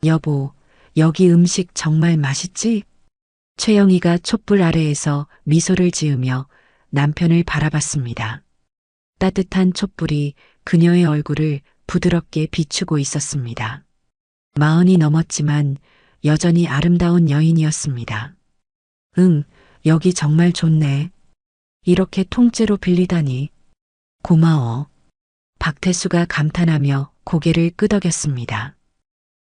여보, 여기 음식 정말 맛있지? 최영희가 촛불 아래에서 미소를 지으며 남편을 바라봤습니다. 따뜻한 촛불이 그녀의 얼굴을 부드럽게 비추고 있었습니다. 마흔이 넘었지만 여전히 아름다운 여인이었습니다. 응, 여기 정말 좋네. 이렇게 통째로 빌리다니. 고마워. 박태수가 감탄하며 고개를 끄덕였습니다.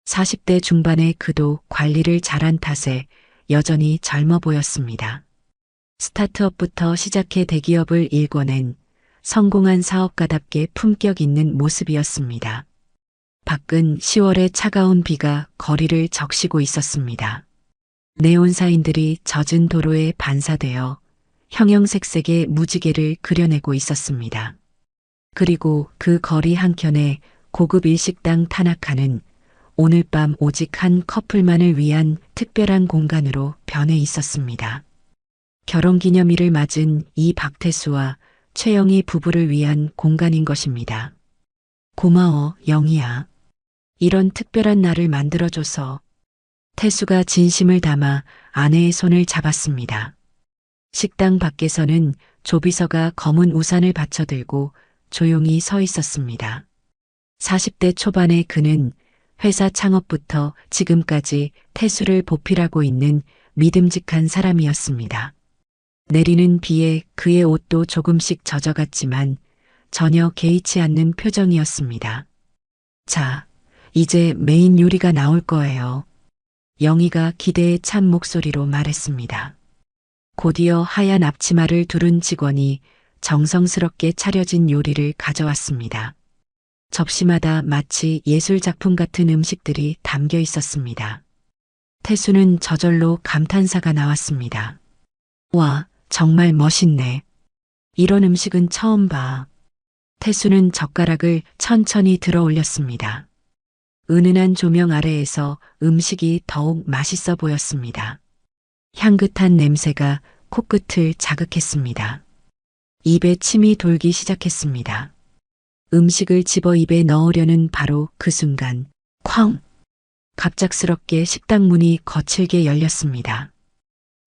40대 중반의 그도 관리를 잘한 탓에 여전히 젊어 보였습니다. 스타트업부터 시작해 대기업을 일궈낸 성공한 사업가답게 품격 있는 모습이었습니다. 밖은 10월의 차가운 비가 거리를 적시고 있었습니다. 네온사인들이 젖은 도로에 반사되어 형형색색의 무지개를 그려내고 있었습니다. 그리고 그 거리 한켠에 고급 일식당 타나카는 오늘 밤 오직 한 커플만을 위한 특별한 공간으로 변해 있었습니다. 결혼기념일을 맞은 이 박태수와 최영희 부부를 위한 공간인 것입니다. 고마워, 영희야. 이런 특별한 날을 만들어줘서. 태수가 진심을 담아 아내의 손을 잡았습니다. 식당 밖에서는 조비서가 검은 우산을 받쳐들고 조용히 서 있었습니다. 40대 초반의 그는 회사 창업부터 지금까지 태수를 보필하고 있는 믿음직한 사람이었습니다. 내리는 비에 그의 옷도 조금씩 젖어갔지만 전혀 개의치 않는 표정이었습니다. 자, 이제 메인 요리가 나올 거예요. 영희가 기대에 찬 목소리로 말했습니다. 곧이어 하얀 앞치마를 두른 직원이 정성스럽게 차려진 요리를 가져왔습니다. 접시마다 마치 예술작품 같은 음식들이 담겨 있었습니다. 태수는 저절로 감탄사가 나왔습니다. 와, 정말 멋있네. 이런 음식은 처음 봐. 태수는 젓가락을 천천히 들어 올렸습니다. 은은한 조명 아래에서 음식이 더욱 맛있어 보였습니다. 향긋한 냄새가 코끝을 자극했습니다. 입에 침이 돌기 시작했습니다. 음식을 집어 입에 넣으려는 바로 그 순간, 쾅! 갑작스럽게 식당 문이 거칠게 열렸습니다.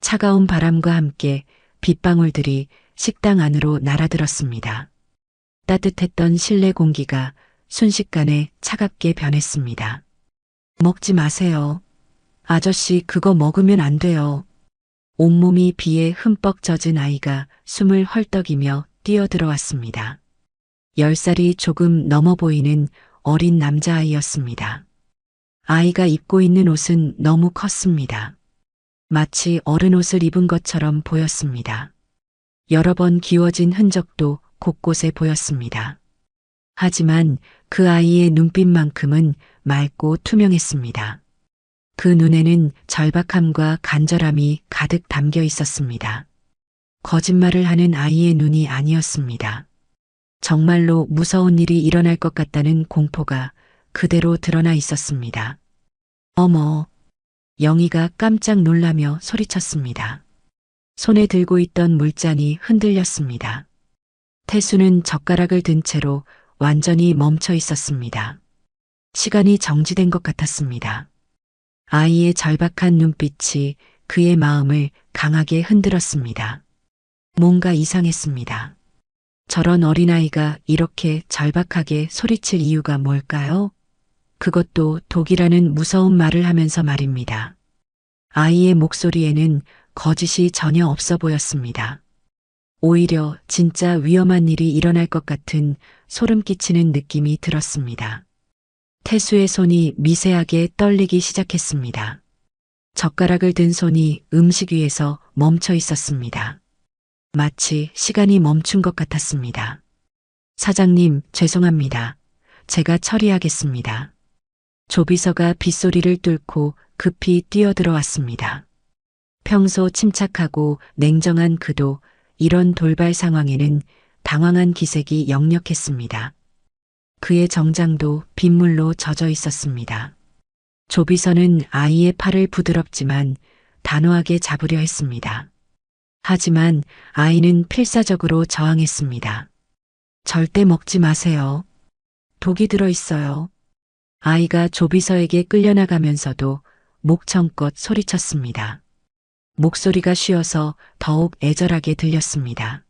차가운 바람과 함께 빗방울들이 식당 안으로 날아들었습니다. 따뜻했던 실내 공기가 순식간에 차갑게 변했습니다. 먹지 마세요. 아저씨 그거 먹으면 안 돼요. 온몸이 비에 흠뻑 젖은 아이가 숨을 헐떡이며 뛰어들어왔습니다. 10살이 조금 넘어 보이는 어린 남자아이였습니다. 아이가 입고 있는 옷은 너무 컸습니다. 마치 어른 옷을 입은 것처럼 보였습니다. 여러 번 기워진 흔적도 곳곳에 보였습니다. 하지만 그 아이의 눈빛만큼은 맑고 투명했습니다. 그 눈에는 절박함과 간절함이 가득 담겨 있었습니다. 거짓말을 하는 아이의 눈이 아니었습니다. 정말로 무서운 일이 일어날 것 같다는 공포가 그대로 드러나 있었습니다. 어머, 영희가 깜짝 놀라며 소리쳤습니다. 손에 들고 있던 물잔이 흔들렸습니다. 태수는 젓가락을 든 채로 완전히 멈춰 있었습니다. 시간이 정지된 것 같았습니다. 아이의 절박한 눈빛이 그의 마음을 강하게 흔들었습니다. 뭔가 이상했습니다. 저런 어린아이가 이렇게 절박하게 소리칠 이유가 뭘까요? 그것도 독이라는 무서운 말을 하면서 말입니다. 아이의 목소리에는 거짓이 전혀 없어 보였습니다. 오히려 진짜 위험한 일이 일어날 것 같은 소름 끼치는 느낌이 들었습니다. 태수의 손이 미세하게 떨리기 시작했습니다. 젓가락을 든 손이 음식 위에서 멈춰 있었습니다. 마치 시간이 멈춘 것 같았습니다. 사장님, 죄송합니다. 제가 처리하겠습니다. 조비서가 빗소리를 뚫고 급히 뛰어들어왔습니다. 평소 침착하고 냉정한 그도 이런 돌발 상황에는 당황한 기색이 역력했습니다. 그의 정장도 빗물로 젖어 있었습니다. 조비서는 아이의 팔을 부드럽지만 단호하게 잡으려 했습니다. 하지만 아이는 필사적으로 저항했습니다. 절대 먹지 마세요. 독이 들어 있어요. 아이가 조비서에게 끌려나가면서도 목청껏 소리쳤습니다. 목소리가 쉬어서 더욱 애절하게 들렸습니다.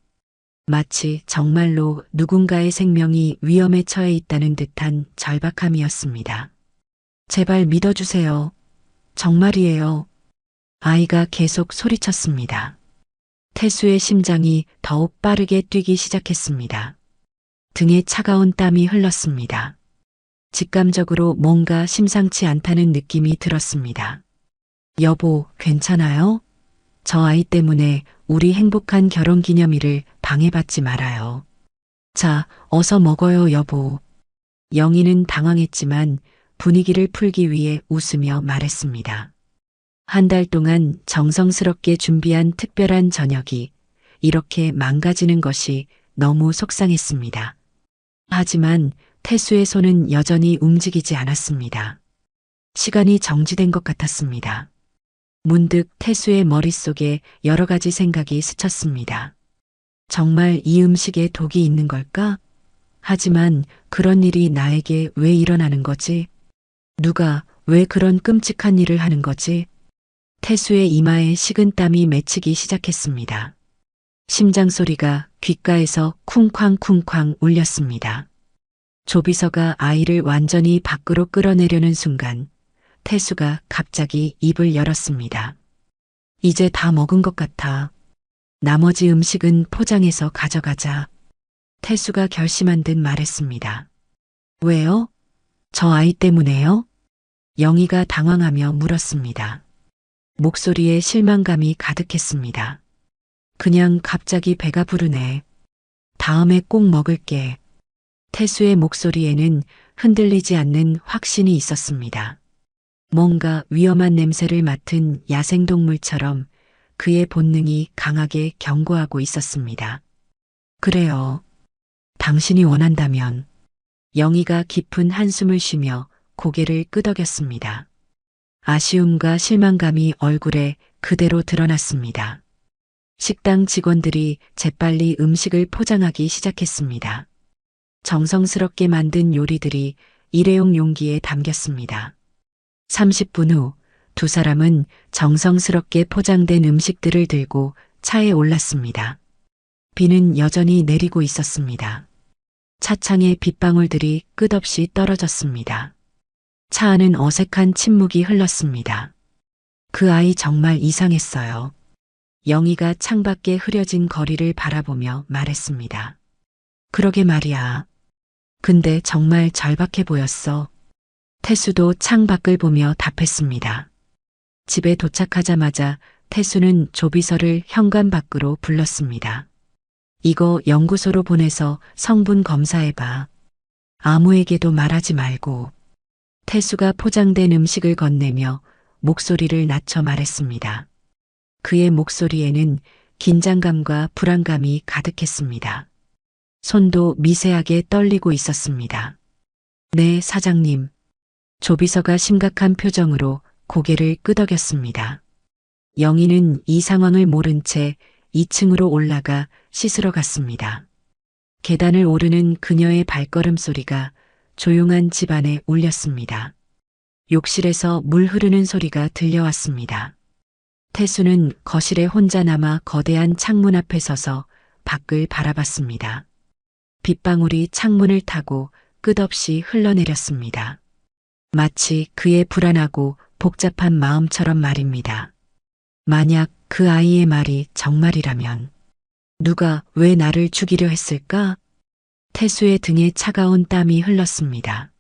마치 정말로 누군가의 생명이 위험에 처해 있다는 듯한 절박함이었습니다. 제발 믿어주세요. 정말이에요. 아이가 계속 소리쳤습니다. 태수의 심장이 더욱 빠르게 뛰기 시작했습니다. 등에 차가운 땀이 흘렀습니다. 직감적으로 뭔가 심상치 않다는 느낌이 들었습니다. 여보, 괜찮아요? 저 아이 때문에 우리 행복한 결혼 기념일을 방해받지 말아요. 자, 어서 먹어요, 여보. 영희는 당황했지만 분위기를 풀기 위해 웃으며 말했습니다. 한 달 동안 정성스럽게 준비한 특별한 저녁이 이렇게 망가지는 것이 너무 속상했습니다. 하지만 태수의 손은 여전히 움직이지 않았습니다. 시간이 정지된 것 같았습니다. 문득 태수의 머릿속에 여러 가지 생각이 스쳤습니다. 정말 이 음식에 독이 있는 걸까? 하지만 그런 일이 나에게 왜 일어나는 거지? 누가 왜 그런 끔찍한 일을 하는 거지? 태수의 이마에 식은땀이 맺히기 시작했습니다. 심장 소리가 귓가에서 쿵쾅쿵쾅 울렸습니다. 조비서가 아이를 완전히 밖으로 끌어내려는 순간 태수가 갑자기 입을 열었습니다. 이제 다 먹은 것 같아. 나머지 음식은 포장해서 가져가자. 태수가 결심한 듯 말했습니다. 왜요? 저 아이 때문에요? 영희가 당황하며 물었습니다. 목소리에 실망감이 가득했습니다. 그냥 갑자기 배가 부르네. 다음에 꼭 먹을게. 태수의 목소리에는 흔들리지 않는 확신이 있었습니다. 뭔가 위험한 냄새를 맡은 야생동물처럼 그의 본능이 강하게 경고하고 있었습니다. 그래요. 당신이 원한다면. 영희가 깊은 한숨을 쉬며 고개를 끄덕였습니다. 아쉬움과 실망감이 얼굴에 그대로 드러났습니다. 식당 직원들이 재빨리 음식을 포장하기 시작했습니다. 정성스럽게 만든 요리들이 일회용 용기에 담겼습니다. 30분 후 두 사람은 정성스럽게 포장된 음식들을 들고 차에 올랐습니다. 비는 여전히 내리고 있었습니다. 차창에 빗방울들이 끝없이 떨어졌습니다. 차 안은 어색한 침묵이 흘렀습니다. 그 아이 정말 이상했어요. 영희가 창밖에 흐려진 거리를 바라보며 말했습니다. 그러게 말이야. 근데 정말 절박해 보였어. 태수도 창밖을 보며 답했습니다. 집에 도착하자마자 태수는 조비서를 현관 밖으로 불렀습니다. 이거 연구소로 보내서 성분 검사해봐. 아무에게도 말하지 말고. 태수가 포장된 음식을 건네며 목소리를 낮춰 말했습니다. 그의 목소리에는 긴장감과 불안감이 가득했습니다. 손도 미세하게 떨리고 있었습니다. 네, 사장님. 조비서가 심각한 표정으로 고개를 끄덕였습니다. 영희는 이 상황을 모른 채 2층으로 올라가 씻으러 갔습니다. 계단을 오르는 그녀의 발걸음 소리가 조용한 집안에 울렸습니다. 욕실에서 물 흐르는 소리가 들려왔습니다. 태수는 거실에 혼자 남아 거대한 창문 앞에 서서 밖을 바라봤습니다. 빗방울이 창문을 타고 끝없이 흘러내렸습니다. 마치 그의 불안하고 복잡한 마음처럼 말입니다. 만약 그 아이의 말이 정말이라면 누가 왜 나를 죽이려 했을까? 태수의 등에 차가운 땀이 흘렀습니다.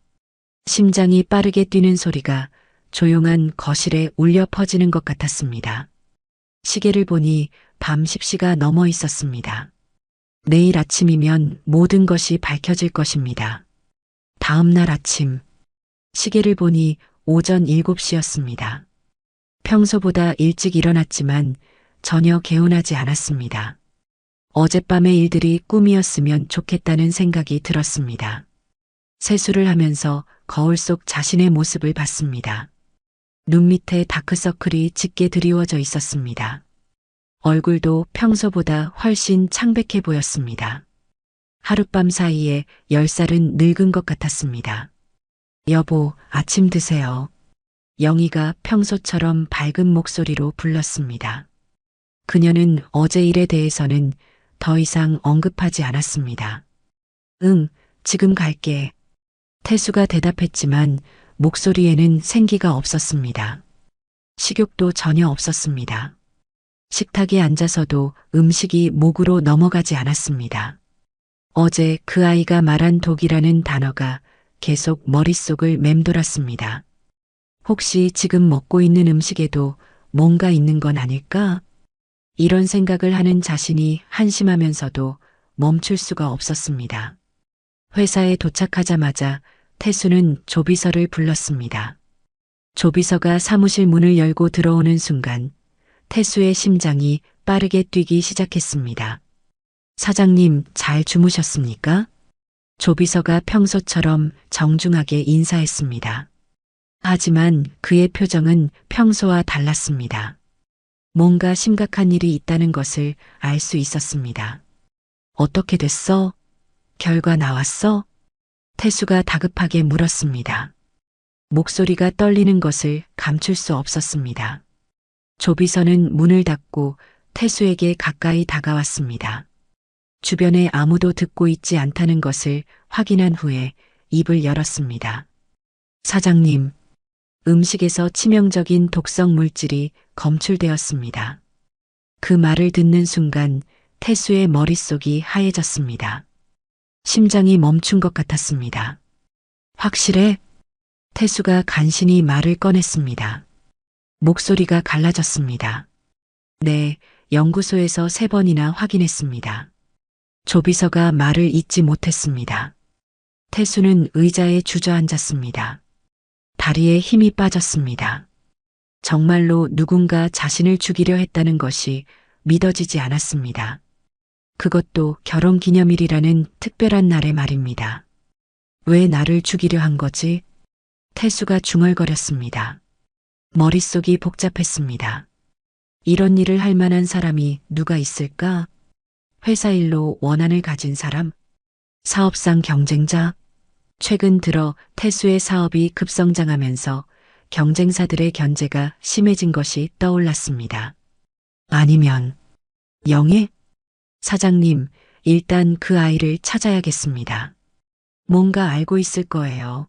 심장이 빠르게 뛰는 소리가 조용한 거실에 울려 퍼지는 것 같았습니다. 시계를 보니 밤 10시가 넘어 있었습니다. 내일 아침이면 모든 것이 밝혀질 것입니다. 다음 날 아침, 시계를 보니 오전 7시였습니다. 평소보다 일찍 일어났지만 전혀 개운하지 않았습니다. 어젯밤의 일들이 꿈이었으면 좋겠다는 생각이 들었습니다. 세수를 하면서 거울 속 자신의 모습을 봤습니다. 눈 밑에 다크서클이 짙게 드리워져 있었습니다. 얼굴도 평소보다 훨씬 창백해 보였습니다. 하룻밤 사이에 10살은 늙은 것 같았습니다. 여보, 아침 드세요. 영희가 평소처럼 밝은 목소리로 불렀습니다. 그녀는 어제 일에 대해서는 더 이상 언급하지 않았습니다. 응, 지금 갈게. 태수가 대답했지만 목소리에는 생기가 없었습니다. 식욕도 전혀 없었습니다. 식탁에 앉아서도 음식이 목으로 넘어가지 않았습니다. 어제 그 아이가 말한 독이라는 단어가 계속 머릿속을 맴돌았습니다. 혹시 지금 먹고 있는 음식에도 뭔가 있는 건 아닐까? 이런 생각을 하는 자신이 한심하면서도 멈출 수가 없었습니다. 회사에 도착하자마자 태수는 조비서를 불렀습니다. 조비서가 사무실 문을 열고 들어오는 순간 태수의 심장이 빠르게 뛰기 시작했습니다. 사장님, 잘 주무셨습니까? 조비서가 평소처럼 정중하게 인사했습니다. 하지만 그의 표정은 평소와 달랐습니다. 뭔가 심각한 일이 있다는 것을 알 수 있었습니다. 어떻게 됐어? 결과 나왔어? 태수가 다급하게 물었습니다. 목소리가 떨리는 것을 감출 수 없었습니다. 조비서는 문을 닫고 태수에게 가까이 다가왔습니다. 주변에 아무도 듣고 있지 않다는 것을 확인한 후에 입을 열었습니다. 사장님, 음식에서 치명적인 독성 물질이 검출되었습니다. 그 말을 듣는 순간 태수의 머릿속이 하얘졌습니다. 심장이 멈춘 것 같았습니다. 확실해? 태수가 간신히 말을 꺼냈습니다. 목소리가 갈라졌습니다. 네, 연구소에서 3번이나 확인했습니다. 조비서가 말을 잇지 못했습니다. 태수는 의자에 주저앉았습니다. 다리에 힘이 빠졌습니다. 정말로 누군가 자신을 죽이려 했다는 것이 믿어지지 않았습니다. 그것도 결혼 기념일이라는 특별한 날의 말입니다. 왜 나를 죽이려 한 거지? 태수가 중얼거렸습니다. 머릿속이 복잡했습니다. 이런 일을 할 만한 사람이 누가 있을까? 회사 일로 원한을 가진 사람? 사업상 경쟁자? 최근 들어 태수의 사업이 급성장하면서 경쟁사들의 견제가 심해진 것이 떠올랐습니다. 아니면 영애? 사장님, 일단 그 아이를 찾아야겠습니다. 뭔가 알고 있을 거예요.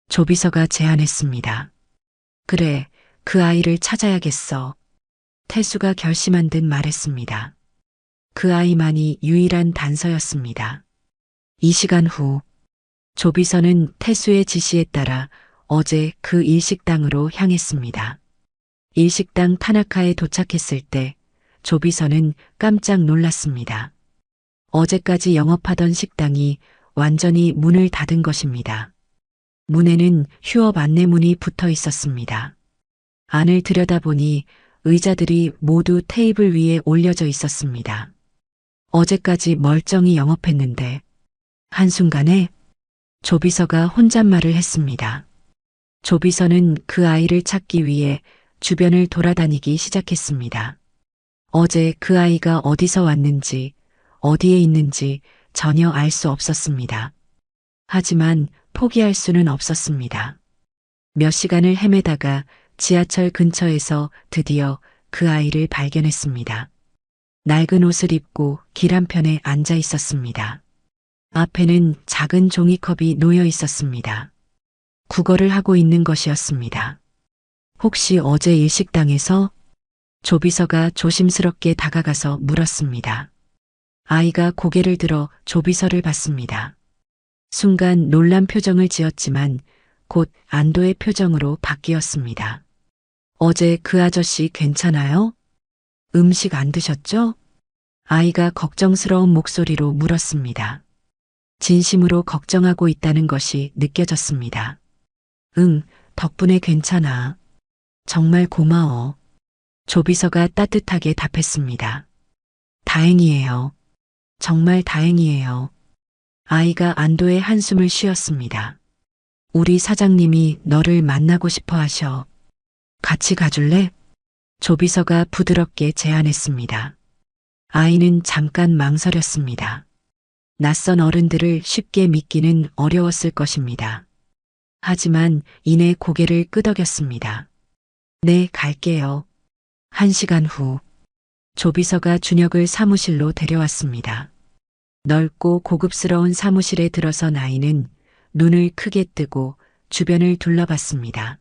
조비서가 제안했습니다. 그래, 그 아이를 찾아야겠어. 태수가 결심한 듯 말했습니다. 그 아이만이 유일한 단서였습니다. 이 시간 후, 조비서는 태수의 지시에 따라 어제 그 일식당으로 향했습니다. 일식당 타나카에 도착했을 때 조비서는 깜짝 놀랐습니다. 어제까지 영업하던 식당이 완전히 문을 닫은 것입니다. 문에는 휴업 안내문이 붙어 있었습니다. 안을 들여다보니 의자들이 모두 테이블 위에 올려져 있었습니다. 어제까지 멀쩡히 영업했는데 한순간에 조비서가 혼잣말을 했습니다. 조비서는 그 아이를 찾기 위해 주변을 돌아다니기 시작했습니다. 어제 그 아이가 어디서 왔는지, 어디에 있는지 전혀 알 수 없었습니다. 하지만 포기할 수는 없었습니다. 몇 시간을 헤매다가 지하철 근처에서 드디어 그 아이를 발견했습니다. 낡은 옷을 입고 길 한편에 앉아 있었습니다. 앞에는 작은 종이컵이 놓여 있었습니다. 국어를 하고 있는 것이었습니다. 혹시 어제 일식당에서? 조비서가 조심스럽게 다가가서 물었습니다. 아이가 고개를 들어 조비서를 봤습니다. 순간 놀란 표정을 지었지만 곧 안도의 표정으로 바뀌었습니다. 어제 그 아저씨 괜찮아요? 음식 안 드셨죠? 아이가 걱정스러운 목소리로 물었습니다. 진심으로 걱정하고 있다는 것이 느껴졌습니다. 응, 덕분에 괜찮아. 정말 고마워. 조비서가 따뜻하게 답했습니다. 다행이에요. 정말 다행이에요. 아이가 안도의 한숨을 쉬었습니다. 우리 사장님이 너를 만나고 싶어 하셔. 같이 가줄래? 조비서가 부드럽게 제안했습니다. 아이는 잠깐 망설였습니다. 낯선 어른들을 쉽게 믿기는 어려웠을 것입니다. 하지만 이내 고개를 끄덕였습니다. 네, 갈게요. 1시간 후 조비서가 준혁을 사무실로 데려왔습니다. 넓고 고급스러운 사무실에 들어선 아이는 눈을 크게 뜨고 주변을 둘러봤습니다.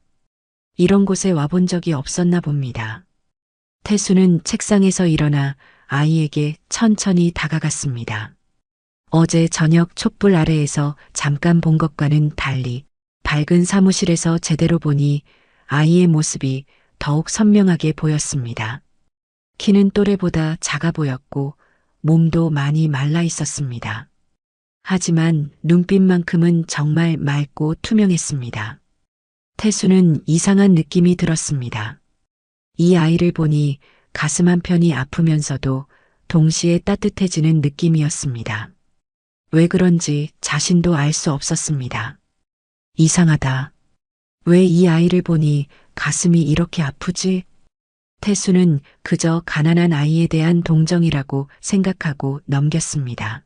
이런 곳에 와본 적이 없었나 봅니다. 태수는 책상에서 일어나 아이에게 천천히 다가갔습니다. 어제 저녁 촛불 아래에서 잠깐 본 것과는 달리 밝은 사무실에서 제대로 보니 아이의 모습이 더욱 선명하게 보였습니다. 키는 또래보다 작아 보였고 몸도 많이 말라 있었습니다. 하지만 눈빛만큼은 정말 맑고 투명했습니다. 태수는 이상한 느낌이 들었습니다. 이 아이를 보니 가슴 한편이 아프면서도 동시에 따뜻해지는 느낌이었습니다. 왜 그런지 자신도 알 수 없었습니다. 이상하다. 왜 이 아이를 보니 가슴이 이렇게 아프지? 태수는 그저 가난한 아이에 대한 동정이라고 생각하고 넘겼습니다.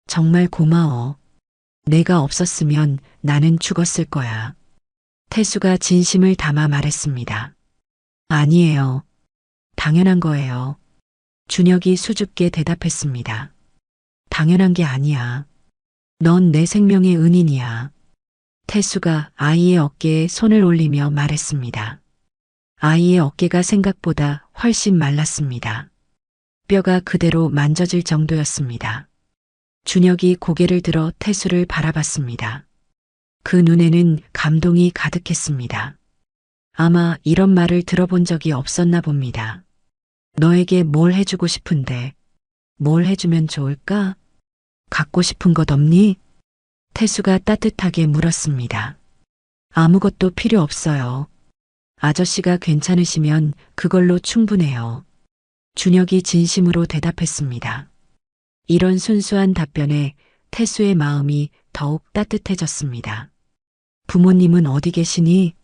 정말 고마워. 내가 없었으면 나는 죽었을 거야. 태수가 진심을 담아 말했습니다. 아니에요. 당연한 거예요. 준혁이 수줍게 대답했습니다. 당연한 게 아니야. 넌 내 생명의 은인이야. 태수가 아이의 어깨에 손을 올리며 말했습니다. 아이의 어깨가 생각보다 훨씬 말랐습니다. 뼈가 그대로 만져질 정도였습니다. 준혁이 고개를 들어 태수를 바라봤습니다. 그 눈에는 감동이 가득했습니다. 아마 이런 말을 들어본 적이 없었나 봅니다. 너에게 뭘 해주고 싶은데 뭘 해주면 좋을까? 갖고 싶은 것 없니? 태수가 따뜻하게 물었습니다. 아무것도 필요 없어요. 아저씨가 괜찮으시면 그걸로 충분해요. 준혁이 진심으로 대답했습니다. 이런 순수한 답변에 태수의 마음이 더욱 따뜻해졌습니다. 부모님은 어디 계시니?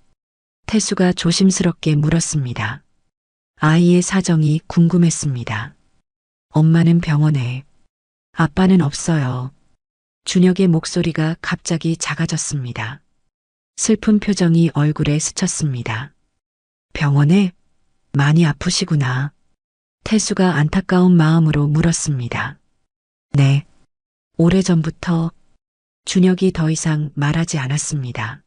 태수가 조심스럽게 물었습니다. 아이의 사정이 궁금했습니다. 엄마는 병원에, 아빠는 없어요. 준혁의 목소리가 갑자기 작아졌습니다. 슬픈 표정이 얼굴에 스쳤습니다. 병원에? 많이 아프시구나. 태수가 안타까운 마음으로 물었습니다. 네. 오래전부터. 준혁이 더 이상 말하지 않았습니다.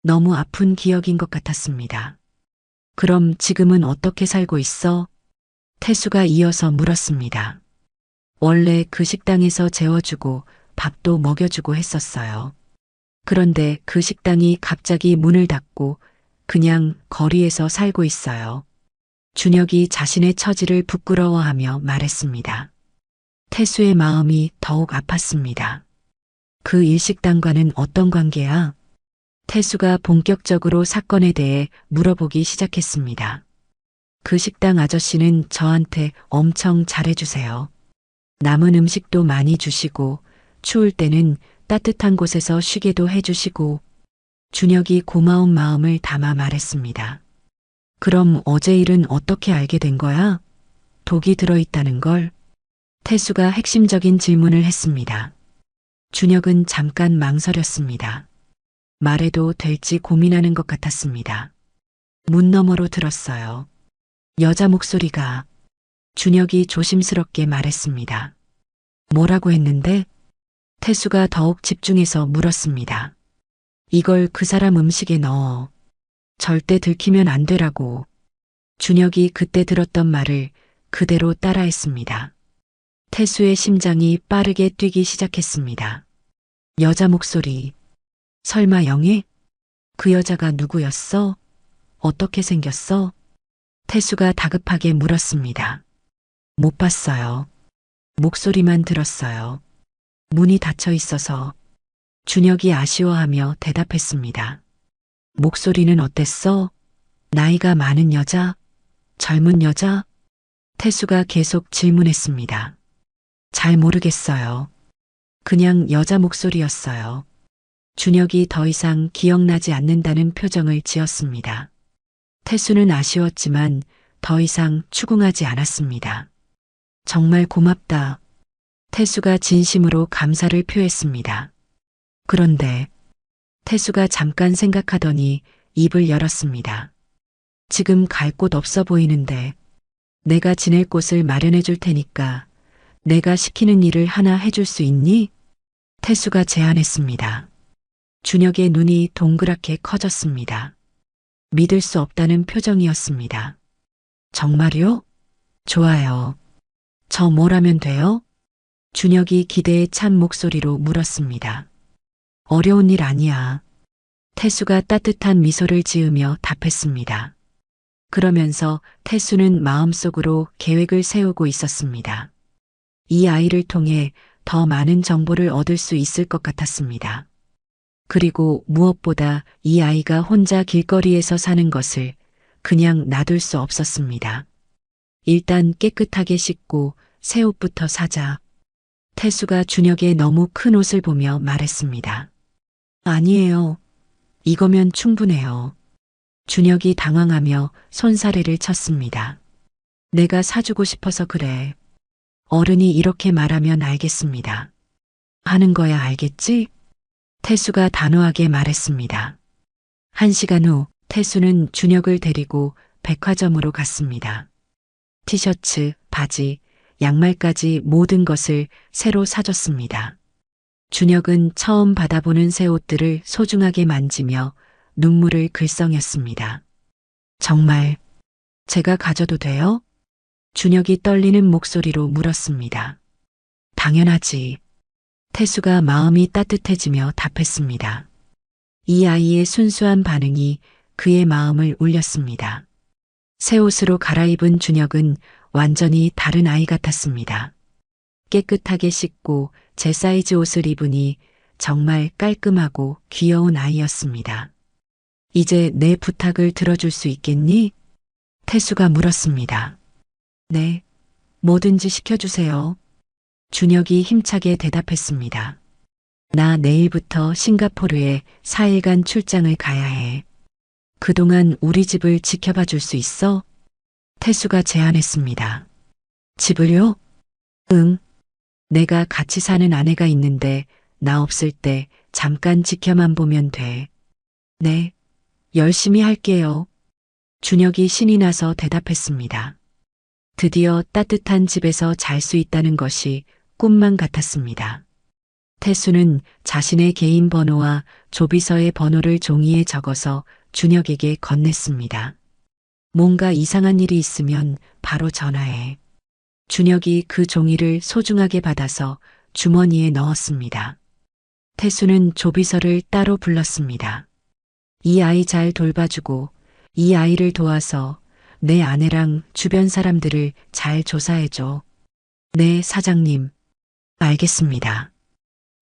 너무 아픈 기억인 것 같았습니다. 그럼 지금은 어떻게 살고 있어? 태수가 이어서 물었습니다. 원래 그 식당에서 재워주고 밥도 먹여주고 했었어요. 그런데 그 식당이 갑자기 문을 닫고 그냥 거리에서 살고 있어요. 준혁이 자신의 처지를 부끄러워하며 말했습니다. 태수의 마음이 더욱 아팠습니다. 그 일식당과는 어떤 관계야? 태수가 본격적으로 사건에 대해 물어보기 시작했습니다. 그 식당 아저씨는 저한테 엄청 잘해주세요. 남은 음식도 많이 주시고 추울 때는 따뜻한 곳에서 쉬게도 해주시고. 준혁이 고마운 마음을 담아 말했습니다. 그럼 어제 일은 어떻게 알게 된 거야? 독이 들어있다는 걸? 태수가 핵심적인 질문을 했습니다. 준혁은 잠깐 망설였습니다. 말해도 될지 고민하는 것 같았습니다. 문 너머로 들었어요. 여자 목소리가. 준혁이 조심스럽게 말했습니다. 뭐라고 했는데? 태수가 더욱 집중해서 물었습니다. 이걸 그 사람 음식에 넣어. 절대 들키면 안 되라고. 준혁이 그때 들었던 말을 그대로 따라했습니다. 태수의 심장이 빠르게 뛰기 시작했습니다. 여자 목소리. 설마 영애? 그 여자가 누구였어? 어떻게 생겼어? 태수가 다급하게 물었습니다. 못 봤어요. 목소리만 들었어요. 문이 닫혀 있어서. 준혁이 아쉬워하며 대답했습니다. 목소리는 어땠어? 나이가 많은 여자? 젊은 여자? 태수가 계속 질문했습니다. 잘 모르겠어요. 그냥 여자 목소리였어요. 준혁이 더 이상 기억나지 않는다는 표정을 지었습니다. 태수는 아쉬웠지만 더 이상 추궁하지 않았습니다. 정말 고맙다. 태수가 진심으로 감사를 표했습니다. 그런데 태수가 잠깐 생각하더니 입을 열었습니다. 지금 갈 곳 없어 보이는데 내가 지낼 곳을 마련해 줄 테니까 내가 시키는 일을 하나 해줄 수 있니? 태수가 제안했습니다. 준혁의 눈이 동그랗게 커졌습니다. 믿을 수 없다는 표정이었습니다. 정말요? 좋아요. 저 뭘 하면 돼요? 준혁이 기대에 찬 목소리로 물었습니다. 어려운 일 아니야. 태수가 따뜻한 미소를 지으며 답했습니다. 그러면서 태수는 마음속으로 계획을 세우고 있었습니다. 이 아이를 통해 더 많은 정보를 얻을 수 있을 것 같았습니다. 그리고 무엇보다 이 아이가 혼자 길거리에서 사는 것을 그냥 놔둘 수 없었습니다. 일단 깨끗하게 씻고 새 옷부터 사자. 태수가 준혁의 너무 큰 옷을 보며 말했습니다. 아니에요. 이거면 충분해요. 준혁이 당황하며 손사래를 쳤습니다. 내가 사주고 싶어서 그래. 어른이 이렇게 말하면 알겠습니다. 하는 거야 알겠지? 태수가 단호하게 말했습니다. 1시간 후 태수는 준혁을 데리고 백화점으로 갔습니다. 티셔츠, 바지, 양말까지 모든 것을 새로 사줬습니다. 준혁은 처음 받아보는 새 옷들을 소중하게 만지며 눈물을 글썽였습니다. 정말 제가 가져도 돼요? 준혁이 떨리는 목소리로 물었습니다. 당연하지. 태수가 마음이 따뜻해지며 답했습니다. 이 아이의 순수한 반응이 그의 마음을 울렸습니다. 새 옷으로 갈아입은 준혁은 완전히 다른 아이 같았습니다. 깨끗하게 씻고 제 사이즈 옷을 입으니 정말 깔끔하고 귀여운 아이였습니다. 이제 내 부탁을 들어줄 수 있겠니? 태수가 물었습니다. 네, 뭐든지 시켜주세요. 준혁이 힘차게 대답했습니다. 나 내일부터 싱가포르에 4일간 출장을 가야 해. 그동안 우리 집을 지켜봐 줄 수 있어? 태수가 제안했습니다. 집을요? 응. 내가 같이 사는 아내가 있는데 나 없을 때 잠깐 지켜만 보면 돼. 네. 열심히 할게요. 준혁이 신이 나서 대답했습니다. 드디어 따뜻한 집에서 잘 수 있다는 것이 꿈만 같았습니다. 태수는 자신의 개인 번호와 조비서의 번호를 종이에 적어서 준혁에게 건넸습니다. 뭔가 이상한 일이 있으면 바로 전화해. 준혁이 그 종이를 소중하게 받아서 주머니에 넣었습니다. 태수는 조비서를 따로 불렀습니다. 이 아이 잘 돌봐주고 이 아이를 도와서 내 아내랑 주변 사람들을 잘 조사해줘. 네, 사장님. 알겠습니다.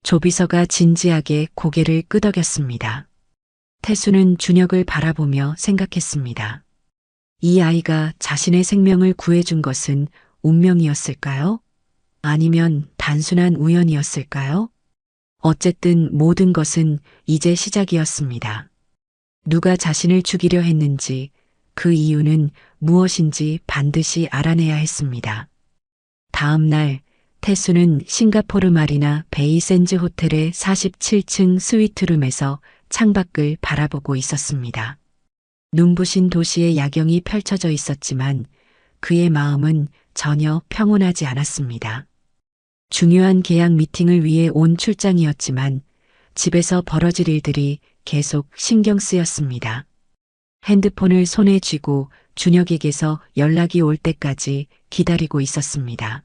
조비서가 진지하게 고개를 끄덕였습니다. 태수는 준혁을 바라보며 생각했습니다. 이 아이가 자신의 생명을 구해준 것은 운명이었을까요? 아니면 단순한 우연이었을까요? 어쨌든 모든 것은 이제 시작이었습니다. 누가 자신을 죽이려 했는지 그 이유는 무엇인지 반드시 알아내야 했습니다. 다음 날 태수는 싱가포르 마리나 베이 샌즈 호텔의 47층 스위트룸에서 창밖을 바라보고 있었습니다. 눈부신 도시의 야경이 펼쳐져 있었지만 그의 마음은 전혀 평온하지 않았습니다. 중요한 계약 미팅을 위해 온 출장이었지만 집에서 벌어질 일들이 계속 신경 쓰였습니다. 핸드폰을 손에 쥐고 준혁에게서 연락이 올 때까지 기다리고 있었습니다.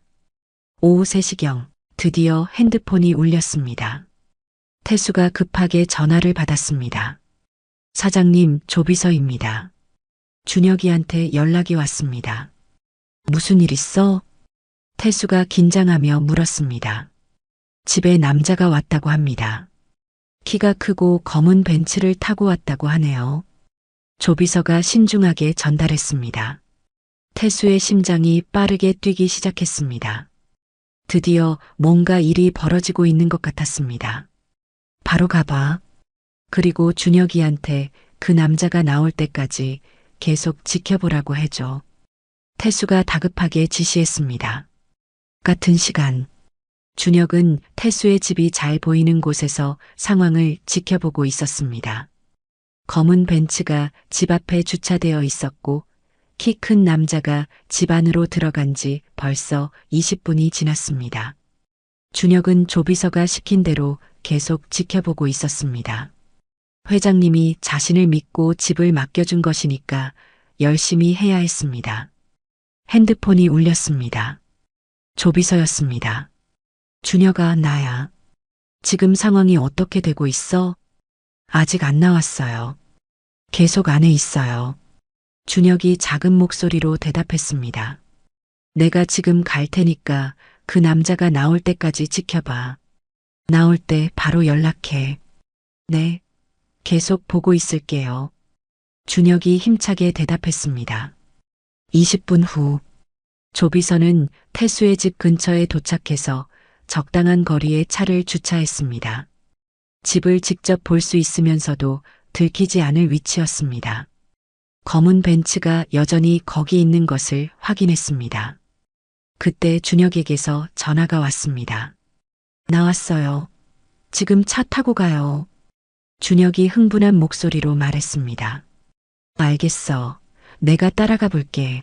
오후 3시경 드디어 핸드폰이 울렸습니다. 태수가 급하게 전화를 받았습니다. 사장님, 조비서입니다. 준혁이한테 연락이 왔습니다. 무슨 일 있어? 태수가 긴장하며 물었습니다. 집에 남자가 왔다고 합니다. 키가 크고 검은 벤츠를 타고 왔다고 하네요. 조비서가 신중하게 전달했습니다. 태수의 심장이 빠르게 뛰기 시작했습니다. 드디어 뭔가 일이 벌어지고 있는 것 같았습니다. 바로 가봐. 그리고 준혁이한테 그 남자가 나올 때까지 계속 지켜보라고 해줘. 태수가 다급하게 지시했습니다. 같은 시간 준혁은 태수의 집이 잘 보이는 곳에서 상황을 지켜보고 있었습니다. 검은 벤츠가 집 앞에 주차되어 있었고 키 큰 남자가 집 안으로 들어간 지 벌써 20분이 지났습니다. 준혁은 조비서가 시킨 대로 계속 지켜보고 있었습니다. 회장님이 자신을 믿고 집을 맡겨준 것이니까 열심히 해야 했습니다. 핸드폰이 울렸습니다. 조비서였습니다. 준혁아, 나야. 지금 상황이 어떻게 되고 있어? 아직 안 나왔어요. 계속 안에 있어요. 준혁이 작은 목소리로 대답했습니다. 내가 지금 갈 테니까 그 남자가 나올 때까지 지켜봐. 나올 때 바로 연락해. 네. 계속 보고 있을게요. 준혁이 힘차게 대답했습니다. 20분 후 조비서는 태수의 집 근처에 도착해서 적당한 거리에 차를 주차했습니다. 집을 직접 볼 수 있으면서도 들키지 않을 위치였습니다. 검은 벤츠가 여전히 거기 있는 것을 확인했습니다. 그때 준혁에게서 전화가 왔습니다. 나왔어요. 지금 차 타고 가요. 준혁이 흥분한 목소리로 말했습니다. 알겠어. 내가 따라가 볼게.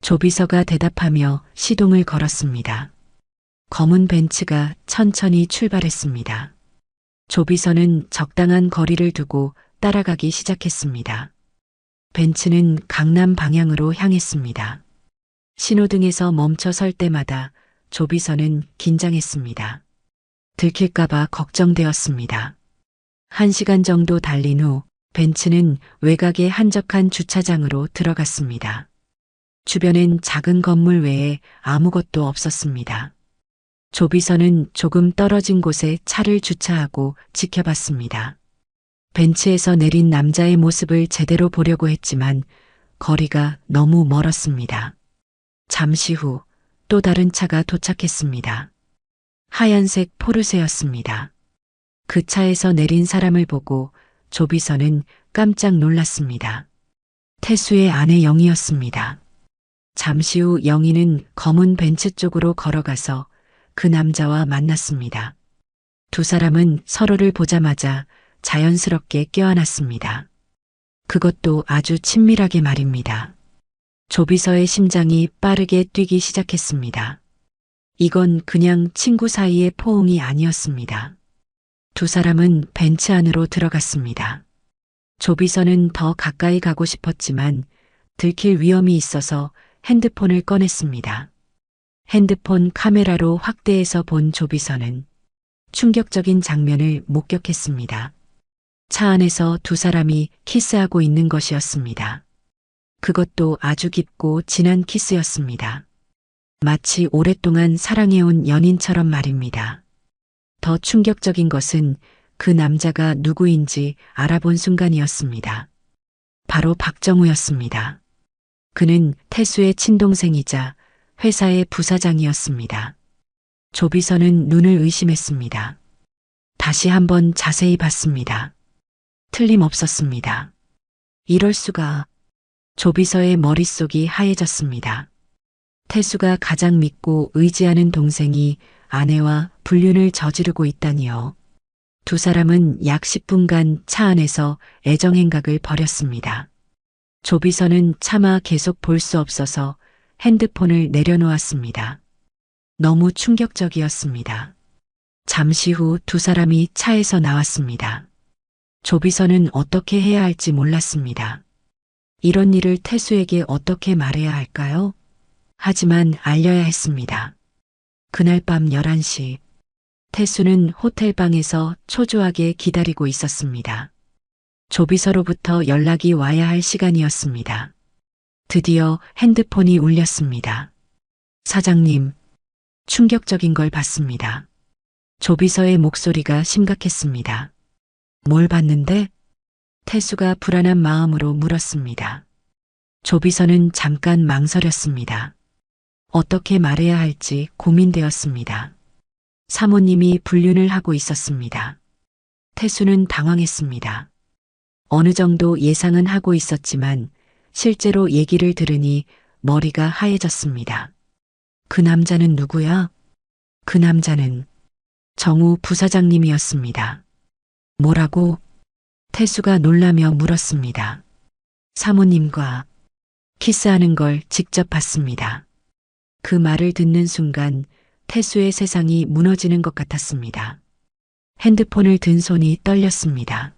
조비서가 대답하며 시동을 걸었습니다. 검은 벤츠가 천천히 출발했습니다. 조비서는 적당한 거리를 두고 따라가기 시작했습니다. 벤츠는 강남 방향으로 향했습니다. 신호등에서 멈춰 설 때마다 조비서는 긴장했습니다. 들킬까봐 걱정되었습니다. 1시간 정도 달린 후 벤츠는 외곽의 한적한 주차장으로 들어갔습니다. 주변엔 작은 건물 외에 아무것도 없었습니다. 조비서는 조금 떨어진 곳에 차를 주차하고 지켜봤습니다. 벤츠에서 내린 남자의 모습을 제대로 보려고 했지만 거리가 너무 멀었습니다. 잠시 후 또 다른 차가 도착했습니다. 하얀색 포르쉐였습니다. 그 차에서 내린 사람을 보고 조비서는 깜짝 놀랐습니다. 태수의 아내 영희였습니다. 잠시 후 영희는 검은 벤츠 쪽으로 걸어가서 그 남자와 만났습니다. 두 사람은 서로를 보자마자 자연스럽게 껴안았습니다. 그것도 아주 친밀하게 말입니다. 조비서의 심장이 빠르게 뛰기 시작했습니다. 이건 그냥 친구 사이의 포옹이 아니었습니다. 두 사람은 벤츠 안으로 들어갔습니다. 조비서는 더 가까이 가고 싶었지만 들킬 위험이 있어서 핸드폰을 꺼냈습니다. 핸드폰 카메라로 확대해서 본 조비서는 충격적인 장면을 목격했습니다. 차 안에서 두 사람이 키스하고 있는 것이었습니다. 그것도 아주 깊고 진한 키스였습니다. 마치 오랫동안 사랑해온 연인처럼 말입니다. 더 충격적인 것은 그 남자가 누구인지 알아본 순간이었습니다. 바로 박정우였습니다. 그는 태수의 친동생이자 회사의 부사장이었습니다. 조비서는 눈을 의심했습니다. 다시 한번 자세히 봤습니다. 틀림없었습니다. 이럴 수가. 조비서의 머릿속이 하얘졌습니다. 태수가 가장 믿고 의지하는 동생이 아내와 불륜을 저지르고 있다니요. 두 사람은 약 10분간 차 안에서 애정행각을 벌였습니다. 조비서는 차마 계속 볼 수 없어서 핸드폰을 내려놓았습니다. 너무 충격적이었습니다. 잠시 후 두 사람이 차에서 나왔습니다. 조비서는 어떻게 해야 할지 몰랐습니다. 이런 일을 태수에게 어떻게 말해야 할까요? 하지만 알려야 했습니다. 그날 밤 11시, 태수는 호텔방에서 초조하게 기다리고 있었습니다. 조비서로부터 연락이 와야 할 시간이었습니다. 드디어 핸드폰이 울렸습니다. 사장님, 충격적인 걸 봤습니다. 조비서의 목소리가 심각했습니다. 뭘 봤는데? 태수가 불안한 마음으로 물었습니다. 조비서는 잠깐 망설였습니다. 어떻게 말해야 할지 고민되었습니다. 사모님이 불륜을 하고 있었습니다. 태수는 당황했습니다. 어느 정도 예상은 하고 있었지만 실제로 얘기를 들으니 머리가 하얘졌습니다. 그 남자는 누구야? 그 남자는 정우 부사장님이었습니다. 뭐라고? 태수가 놀라며 물었습니다. 사모님과 키스하는 걸 직접 봤습니다. 그 말을 듣는 순간 태수의 세상이 무너지는 것 같았습니다. 핸드폰을 든 손이 떨렸습니다.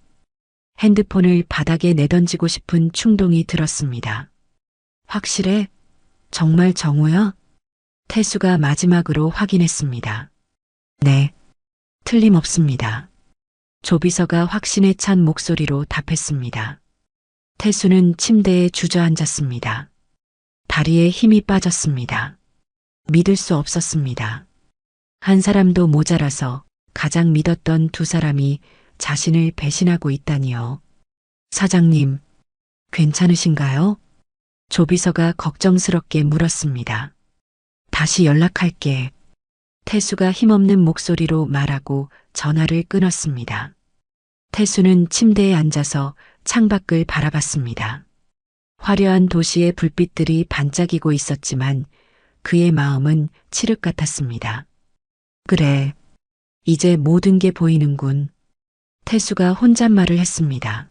핸드폰을 바닥에 내던지고 싶은 충동이 들었습니다. 확실해? 정말 정우야? 태수가 마지막으로 확인했습니다. 네, 틀림없습니다. 조비서가 확신에 찬 목소리로 답했습니다. 태수는 침대에 주저앉았습니다. 다리에 힘이 빠졌습니다. 믿을 수 없었습니다. 한 사람도 모자라서 가장 믿었던 두 사람이 자신을 배신하고 있다니요. 사장님, 괜찮으신가요? 조비서가 걱정스럽게 물었습니다. 다시 연락할게. 태수가 힘없는 목소리로 말하고 전화를 끊었습니다. 태수는 침대에 앉아서 창밖을 바라봤습니다. 화려한 도시의 불빛들이 반짝이고 있었지만 그의 마음은 칠흑 같았습니다. 그래, 이제 모든 게 보이는군. 태수가 혼잣말을 했습니다.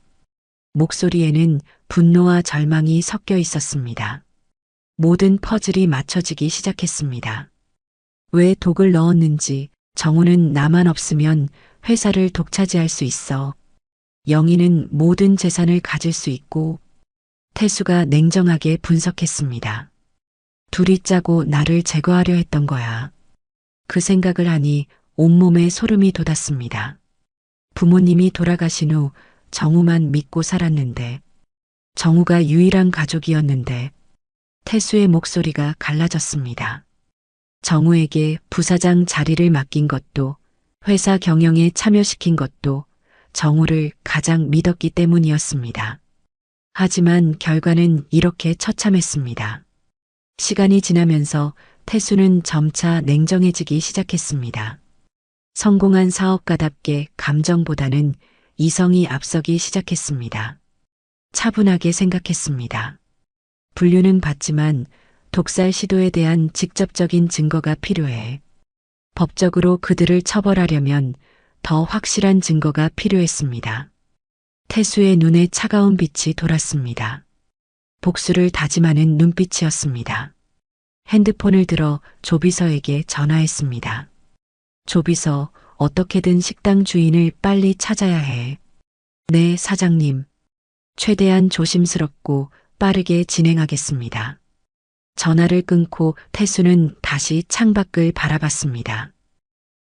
목소리에는 분노와 절망이 섞여 있었습니다. 모든 퍼즐이 맞춰지기 시작했습니다. 왜 독을 넣었는지, 정우는 나만 없으면 회사를 독차지할 수 있어. 영희는 모든 재산을 가질 수 있고, 태수가 냉정하게 분석했습니다. 둘이 짜고 나를 제거하려 했던 거야. 그 생각을 하니 온몸에 소름이 돋았습니다. 부모님이 돌아가신 후 정우만 믿고 살았는데, 정우가 유일한 가족이었는데, 태수의 목소리가 갈라졌습니다. 정우에게 부사장 자리를 맡긴 것도, 회사 경영에 참여시킨 것도 정우를 가장 믿었기 때문이었습니다. 하지만 결과는 이렇게 처참했습니다. 시간이 지나면서 태수는 점차 냉정해지기 시작했습니다. 성공한 사업가답게 감정보다는 이성이 앞서기 시작했습니다. 차분하게 생각했습니다. 분류는 받지만 독살 시도에 대한 직접적인 증거가 필요해. 법적으로 그들을 처벌하려면 더 확실한 증거가 필요했습니다. 태수의 눈에 차가운 빛이 돌았습니다. 복수를 다짐하는 눈빛이었습니다. 핸드폰을 들어 조비서에게 전화했습니다. 조비서, 어떻게든 식당 주인을 빨리 찾아야 해. 네, 사장님. 최대한 조심스럽고 빠르게 진행하겠습니다. 전화를 끊고 태수는 다시 창밖을 바라봤습니다.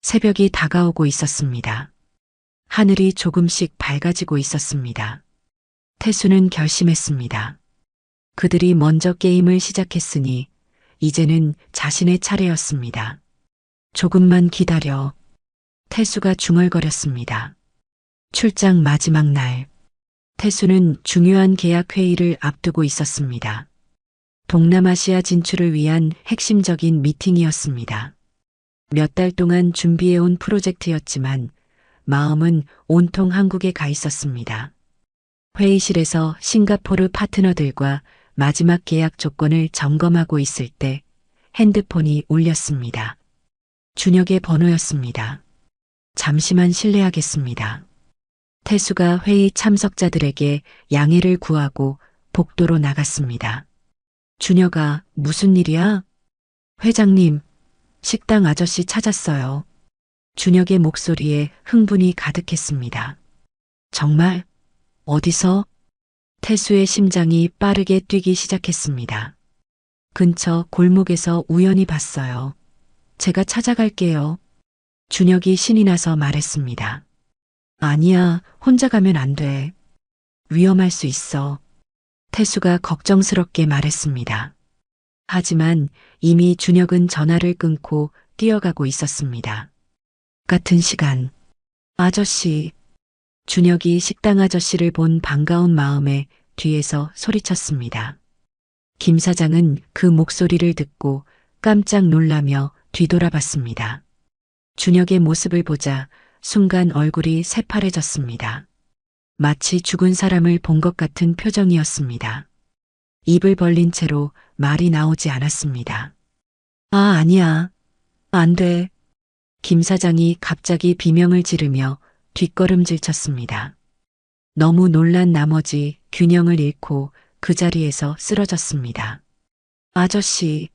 새벽이 다가오고 있었습니다. 하늘이 조금씩 밝아지고 있었습니다. 태수는 결심했습니다. 그들이 먼저 게임을 시작했으니 이제는 자신의 차례였습니다. 조금만 기다려. 태수가 중얼거렸습니다. 출장 마지막 날. 태수는 중요한 계약 회의를 앞두고 있었습니다. 동남아시아 진출을 위한 핵심적인 미팅이었습니다. 몇 달 동안 준비해온 프로젝트였지만 마음은 온통 한국에 가 있었습니다. 회의실에서 싱가포르 파트너들과 마지막 계약 조건을 점검하고 있을 때 핸드폰이 울렸습니다. 준혁의 번호였습니다. 잠시만 실례하겠습니다. 태수가 회의 참석자들에게 양해를 구하고 복도로 나갔습니다. 준혁아, 무슨 일이야? 회장님, 식당 아저씨 찾았어요. 준혁의 목소리에 흥분이 가득했습니다. 정말? 어디서? 태수의 심장이 빠르게 뛰기 시작했습니다. 근처 골목에서 우연히 봤어요. 제가 찾아갈게요. 준혁이 신이 나서 말했습니다. 아니야, 혼자 가면 안 돼. 위험할 수 있어. 태수가 걱정스럽게 말했습니다. 하지만 이미 준혁은 전화를 끊고 뛰어가고 있었습니다. 같은 시간. 아저씨. 준혁이 식당 아저씨를 본 반가운 마음에 뒤에서 소리쳤습니다. 김 사장은 그 목소리를 듣고 깜짝 놀라며 뒤돌아봤습니다. 준혁의 모습을 보자 순간 얼굴이 새파래졌습니다. 마치 죽은 사람을 본 것 같은 표정이었습니다. 입을 벌린 채로 말이 나오지 않았습니다. 아, 아니야. 안 돼. 김 사장이 갑자기 비명을 지르며 뒷걸음질 쳤습니다. 너무 놀란 나머지 균형을 잃고 그 자리에서 쓰러졌습니다. 아저씨,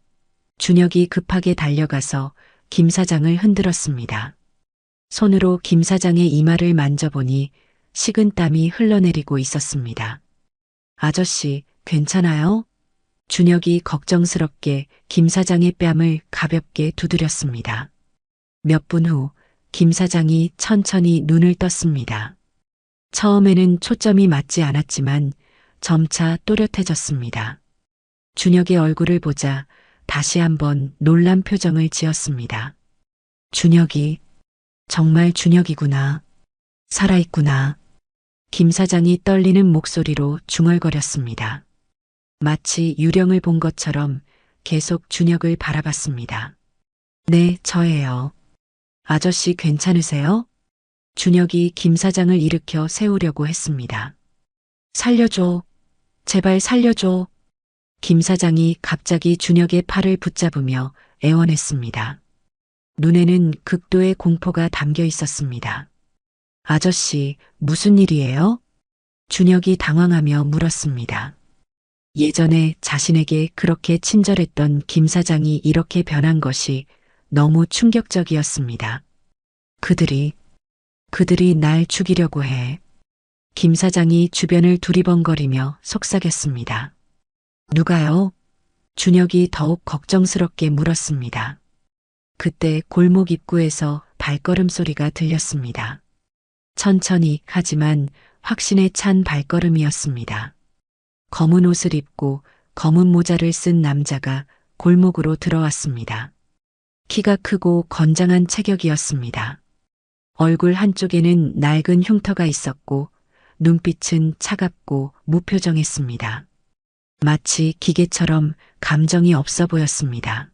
준혁이 급하게 달려가서 김 사장을 흔들었습니다. 손으로 김 사장의 이마를 만져보니 식은땀이 흘러내리고 있었습니다. 아저씨, 괜찮아요? 준혁이 걱정스럽게 김 사장의 뺨을 가볍게 두드렸습니다. 몇 분 후 김 사장이 천천히 눈을 떴습니다. 처음에는 초점이 맞지 않았지만 점차 또렷해졌습니다. 준혁의 얼굴을 보자 다시 한번 놀란 표정을 지었습니다. 준혁이, 정말 준혁이구나. 살아있구나. 김 사장이 떨리는 목소리로 중얼거렸습니다. 마치 유령을 본 것처럼 계속 준혁을 바라봤습니다. 네, 저예요. 아저씨 괜찮으세요? 준혁이 김 사장을 일으켜 세우려고 했습니다. 살려줘. 제발 살려줘. 김 사장이 갑자기 준혁의 팔을 붙잡으며 애원했습니다. 눈에는 극도의 공포가 담겨 있었습니다. 아저씨, 무슨 일이에요? 준혁이 당황하며 물었습니다. 예전에 자신에게 그렇게 친절했던 김 사장이 이렇게 변한 것이 너무 충격적이었습니다. 그들이 날 죽이려고 해. 김 사장이 주변을 두리번거리며 속삭였습니다. 누가요? 준혁이 더욱 걱정스럽게 물었습니다. 그때 골목 입구에서 발걸음 소리가 들렸습니다. 천천히 하지만 확신에 찬 발걸음이었습니다. 검은 옷을 입고 검은 모자를 쓴 남자가 골목으로 들어왔습니다. 키가 크고 건장한 체격이었습니다. 얼굴 한쪽에는 낡은 흉터가 있었고 눈빛은 차갑고 무표정했습니다. 마치 기계처럼 감정이 없어 보였습니다.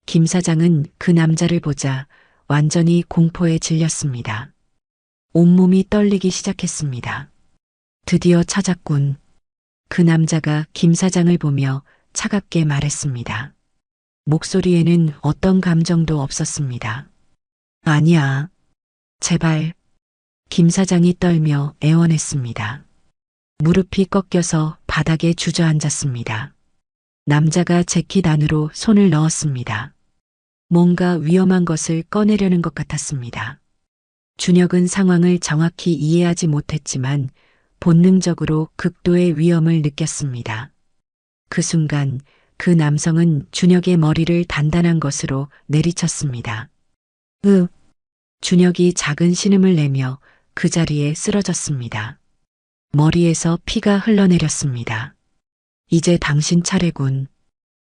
김 사장은 그 남자를 보자 완전히 공포에 질렸습니다. 온몸이 떨리기 시작했습니다. 드디어 찾았군. 그 남자가 김 사장을 보며 차갑게 말했습니다. 목소리에는 어떤 감정도 없었습니다. 아니야. 제발. 김 사장이 떨며 애원했습니다. 무릎이 꺾여서 바닥에 주저앉았습니다. 남자가 재킷 안으로 손을 넣었습니다. 뭔가 위험한 것을 꺼내려는 것 같았습니다. 준혁은 상황을 정확히 이해하지 못했지만 본능적으로 극도의 위험을 느꼈습니다. 그 순간 그 남성은 준혁의 머리를 단단한 것으로 내리쳤습니다. 준혁이 작은 신음을 내며 그 자리에 쓰러졌습니다. 머리에서 피가 흘러내렸습니다. 이제 당신 차례군.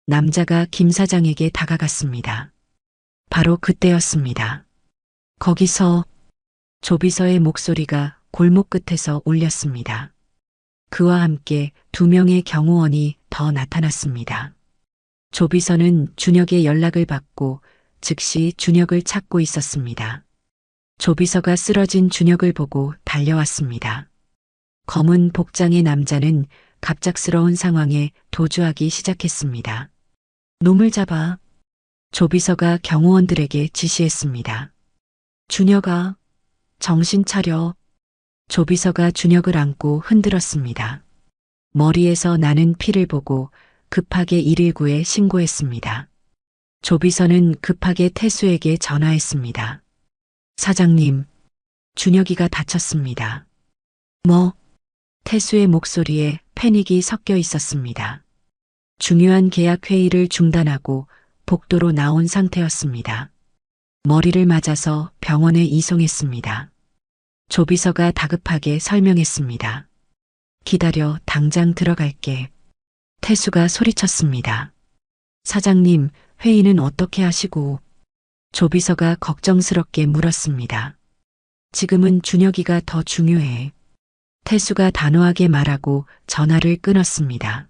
남자가 김 사장에게 다가갔습니다. 바로 그때였습니다. 거기서 조비서의 목소리가 골목 끝에서 울렸습니다. 그와 함께 2명의 경호원이 더 나타났습니다. 조비서는 준혁의 연락을 받고 즉시 준혁을 찾고 있었습니다. 조비서가 쓰러진 준혁을 보고 달려왔습니다. 검은 복장의 남자는 갑작스러운 상황에 도주하기 시작했습니다. 놈을 잡아. 조비서가 경호원들에게 지시했습니다. 준혁아, 정신 차려. 조비서가 준혁을 안고 흔들었습니다. 머리에서 나는 피를 보고 급하게 119에 신고했습니다. 조비서는 급하게 태수에게 전화했습니다. 사장님, 준혁이가 다쳤습니다. 뭐? 태수의 목소리에 패닉이 섞여 있었습니다. 중요한 계약 회의를 중단하고 복도로 나온 상태였습니다. 머리를 맞아서 병원에 이송했습니다. 조비서가 다급하게 설명했습니다. 기다려, 당장 들어갈게. 태수가 소리쳤습니다. 사장님, 회의는 어떻게 하시고? 조비서가 걱정스럽게 물었습니다. 지금은 준혁이가 더 중요해. 태수가 단호하게 말하고 전화를 끊었습니다.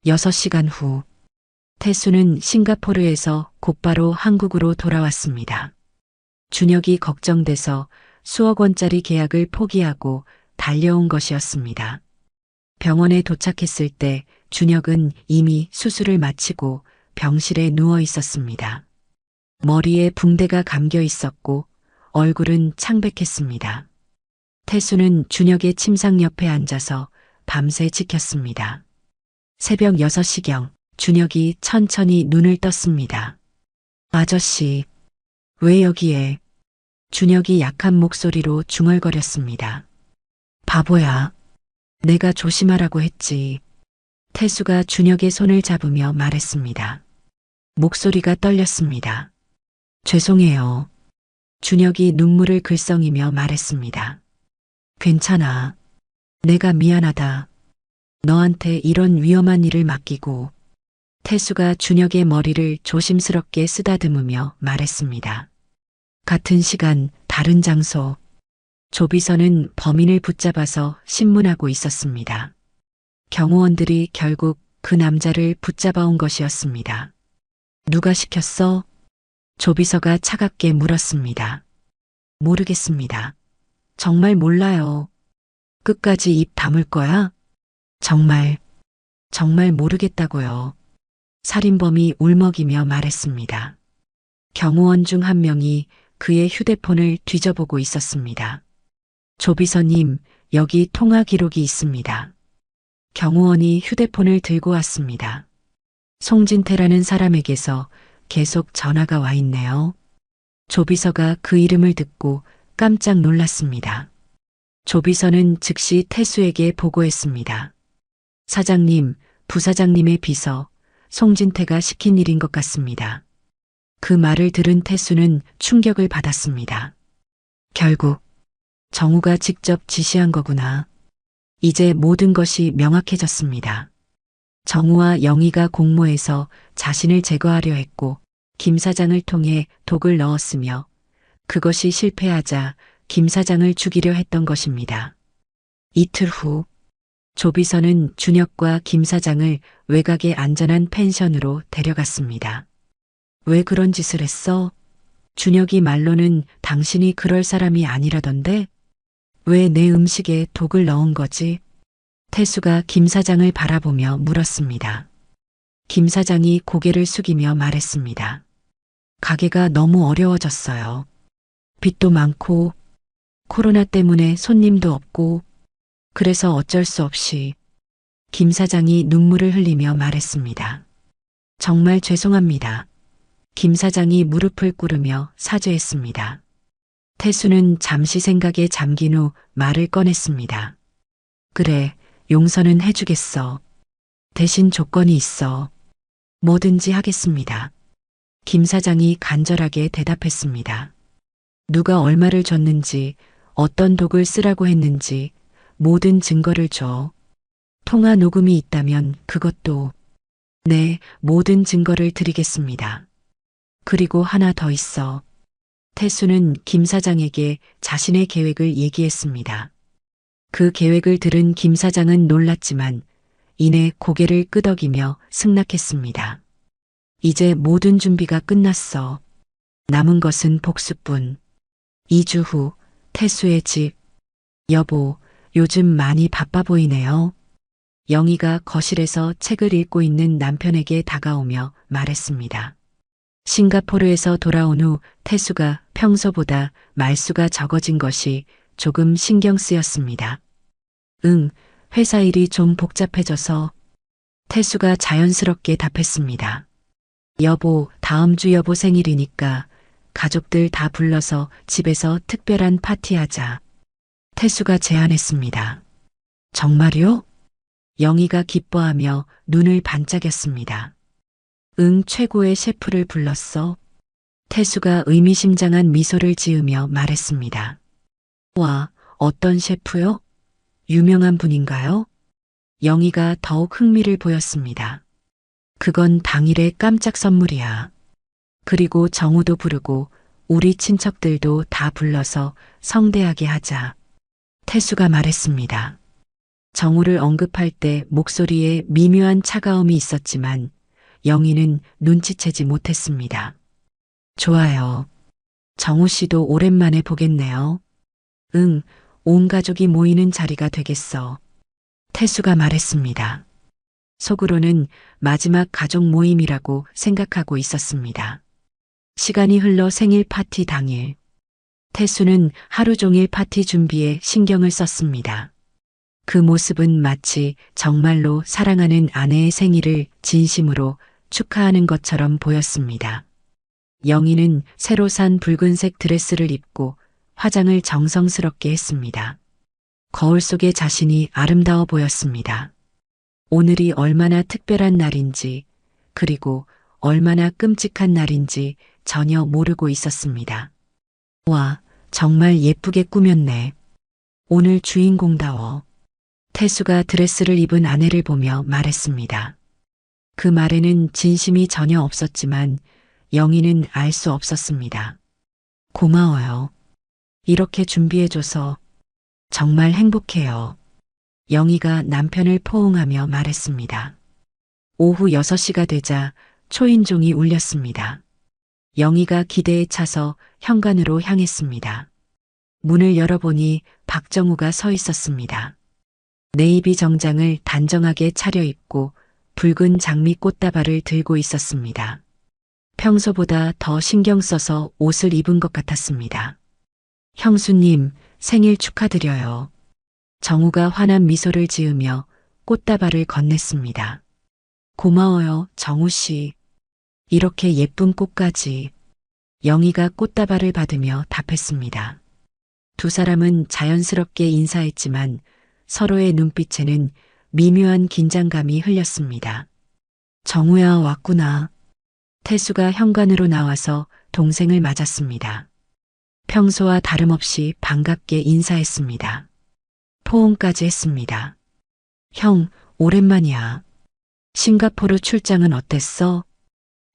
6시간 후, 태수는 싱가포르에서 곧바로 한국으로 돌아왔습니다. 준혁이 걱정돼서 수억 원짜리 계약을 포기하고 달려온 것이었습니다. 병원에 도착했을 때 준혁은 이미 수술을 마치고 병실에 누워 있었습니다. 머리에 붕대가 감겨 있었고 얼굴은 창백했습니다. 태수는 준혁의 침상 옆에 앉아서 밤새 지켰습니다. 새벽 6시경 준혁이 천천히 눈을 떴습니다. 아저씨, 왜 여기에? 준혁이 약한 목소리로 중얼거렸습니다. 바보야. 내가 조심하라고 했지. 태수가 준혁의 손을 잡으며 말했습니다. 목소리가 떨렸습니다. 죄송해요. 준혁이 눈물을 글썽이며 말했습니다. 괜찮아. 내가 미안하다. 너한테 이런 위험한 일을 맡기고. 태수가 준혁의 머리를 조심스럽게 쓰다듬으며 말했습니다. 같은 시간, 다른 장소. 조비서는 범인을 붙잡아서 신문하고 있었습니다. 경호원들이 결국 그 남자를 붙잡아온 것이었습니다. 누가 시켰어? 조비서가 차갑게 물었습니다. 모르겠습니다. 정말 몰라요. 끝까지 입 다물 거야? 정말 모르겠다고요. 살인범이 울먹이며 말했습니다. 경호원 중 한 명이 그의 휴대폰을 뒤져보고 있었습니다. 조비서님, 여기 통화 기록이 있습니다. 경호원이 휴대폰을 들고 왔습니다. 송진태라는 사람에게서 계속 전화가 와 있네요. 조비서가 그 이름을 듣고 깜짝 놀랐습니다. 조비서는 즉시 태수에게 보고했습니다. 사장님, 부사장님의 비서, 송진태가 시킨 일인 것 같습니다. 그 말을 들은 태수는 충격을 받았습니다. 결국 정우가 직접 지시한 거구나. 이제 모든 것이 명확해졌습니다. 정우와 영희가 공모해서 자신을 제거하려 했고 김 사장을 통해 독을 넣었으며 그것이 실패하자 김 사장을 죽이려 했던 것입니다. 이틀 후 조비서는 준혁과 김 사장을 외곽의 안전한 펜션으로 데려갔습니다. 왜 그런 짓을 했어? 준혁이 말로는 당신이 그럴 사람이 아니라던데? 왜 내 음식에 독을 넣은 거지? 태수가 김 사장을 바라보며 물었습니다. 김 사장이 고개를 숙이며 말했습니다. 가게가 너무 어려워졌어요. 빚도 많고 코로나 때문에 손님도 없고 그래서 어쩔 수 없이. 김 사장이 눈물을 흘리며 말했습니다. 정말 죄송합니다. 김 사장이 무릎을 꿇으며 사죄했습니다. 태수는 잠시 생각에 잠긴 후 말을 꺼냈습니다. 그래, 용서는 해주겠어. 대신 조건이 있어. 뭐든지 하겠습니다. 김 사장이 간절하게 대답했습니다. 누가 얼마를 줬는지, 어떤 독을 쓰라고 했는지 모든 증거를 줘. 통화 녹음이 있다면 그것도. 네, 모든 증거를 드리겠습니다. 그리고 하나 더 있어. 태수는 김 사장에게 자신의 계획을 얘기했습니다. 그 계획을 들은 김 사장은 놀랐지만 이내 고개를 끄덕이며 승낙했습니다. 이제 모든 준비가 끝났어. 남은 것은 복수뿐. 2주 후 태수의 집. 여보, 요즘 많이 바빠 보이네요. 영희가 거실에서 책을 읽고 있는 남편에게 다가오며 말했습니다. 싱가포르에서 돌아온 후 태수가 평소보다 말수가 적어진 것이 조금 신경 쓰였습니다. 회사 일이 좀 복잡해져서. 태수가 자연스럽게 답했습니다. 여보, 다음 주 여보 생일이니까 가족들 다 불러서 집에서 특별한 파티하자. 태수가 제안했습니다. 정말요? 영희가 기뻐하며 눈을 반짝였습니다. 최고의 셰프를 불렀어. 태수가 의미심장한 미소를 지으며 말했습니다. 와, 어떤 셰프요? 유명한 분인가요? 영희가 더욱 흥미를 보였습니다. 그건 당일의 깜짝 선물이야. 그리고 정우도 부르고 우리 친척들도 다 불러서 성대하게 하자. 태수가 말했습니다. 정우를 언급할 때 목소리에 미묘한 차가움이 있었지만 영희는 눈치채지 못했습니다. 좋아요. 정우 씨도 오랜만에 보겠네요. 온 가족이 모이는 자리가 되겠어. 태수가 말했습니다. 속으로는 마지막 가족 모임이라고 생각하고 있었습니다. 시간이 흘러 생일 파티 당일. 태수는 하루 종일 파티 준비에 신경을 썼습니다. 그 모습은 마치 정말로 사랑하는 아내의 생일을 진심으로 축하하는 것처럼 보였습니다. 영희는 새로 산 붉은색 드레스를 입고 화장을 정성스럽게 했습니다. 거울 속의 자신이 아름다워 보였습니다. 오늘이 얼마나 특별한 날인지, 그리고 얼마나 끔찍한 날인지 전혀 모르고 있었습니다. 와, 정말 예쁘게 꾸몄네. 오늘 주인공다워. 태수가 드레스를 입은 아내를 보며 말했습니다. 그 말에는 진심이 전혀 없었지만 영희는 알 수 없었습니다. 고마워요. 이렇게 준비해줘서 정말 행복해요. 영희가 남편을 포옹하며 말했습니다. 오후 6시가 되자 초인종이 울렸습니다. 영희가 기대에 차서 현관으로 향했습니다. 문을 열어보니 박정우가 서 있었습니다. 네이비 정장을 단정하게 차려입고 붉은 장미 꽃다발을 들고 있었습니다. 평소보다 더 신경 써서 옷을 입은 것 같았습니다. 형수님, 생일 축하드려요. 정우가 환한 미소를 지으며 꽃다발을 건넸습니다. 고마워요, 정우 씨. 이렇게 예쁜 꽃까지. 영희가 꽃다발을 받으며 답했습니다. 두 사람은 자연스럽게 인사했지만 서로의 눈빛에는 미묘한 긴장감이 흘렸습니다. 정우야, 왔구나. 태수가 현관으로 나와서 동생을 맞았습니다. 평소와 다름없이 반갑게 인사했습니다. 포옹까지 했습니다. 형, 오랜만이야. 싱가포르 출장은 어땠어?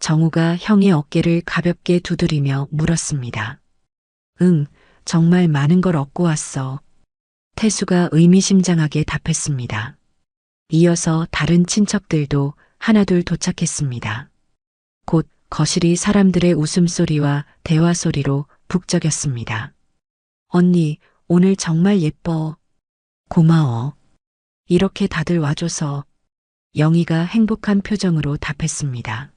정우가 형의 어깨를 가볍게 두드리며 물었습니다. 응, 정말 많은 걸 얻고 왔어. 태수가 의미심장하게 답했습니다. 이어서 다른 친척들도 하나둘 도착했습니다. 곧 거실이 사람들의 웃음소리와 대화소리로 북적였습니다. 언니, 오늘 정말 예뻐. 고마워. 이렇게 다들 와줘서. 영희가 행복한 표정으로 답했습니다.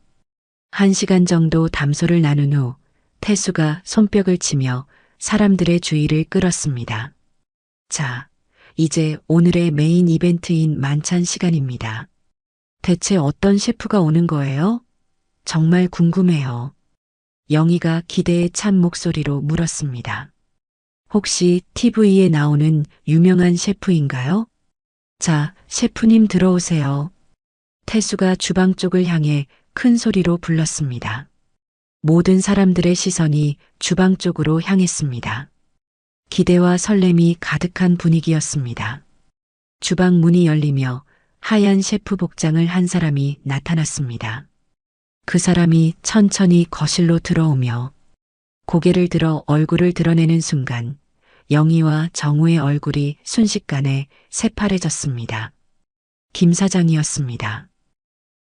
1시간 정도 담소를 나눈 후 태수가 손뼉을 치며 사람들의 주의를 끌었습니다. 자, 이제 오늘의 메인 이벤트인 만찬 시간입니다. 대체 어떤 셰프가 오는 거예요? 정말 궁금해요. 영희가 기대에 찬 목소리로 물었습니다. 혹시 TV에 나오는 유명한 셰프인가요? 자, 셰프님 들어오세요. 태수가 주방 쪽을 향해 큰 소리로 불렀습니다. 모든 사람들의 시선이 주방 쪽으로 향했습니다. 기대와 설렘이 가득한 분위기였습니다. 주방 문이 열리며 하얀 셰프 복장을 한 사람이 나타났습니다. 그 사람이 천천히 거실로 들어오며 고개를 들어 얼굴을 드러내는 순간 영희와 정우의 얼굴이 순식간에 새파래졌습니다. 김 사장이었습니다.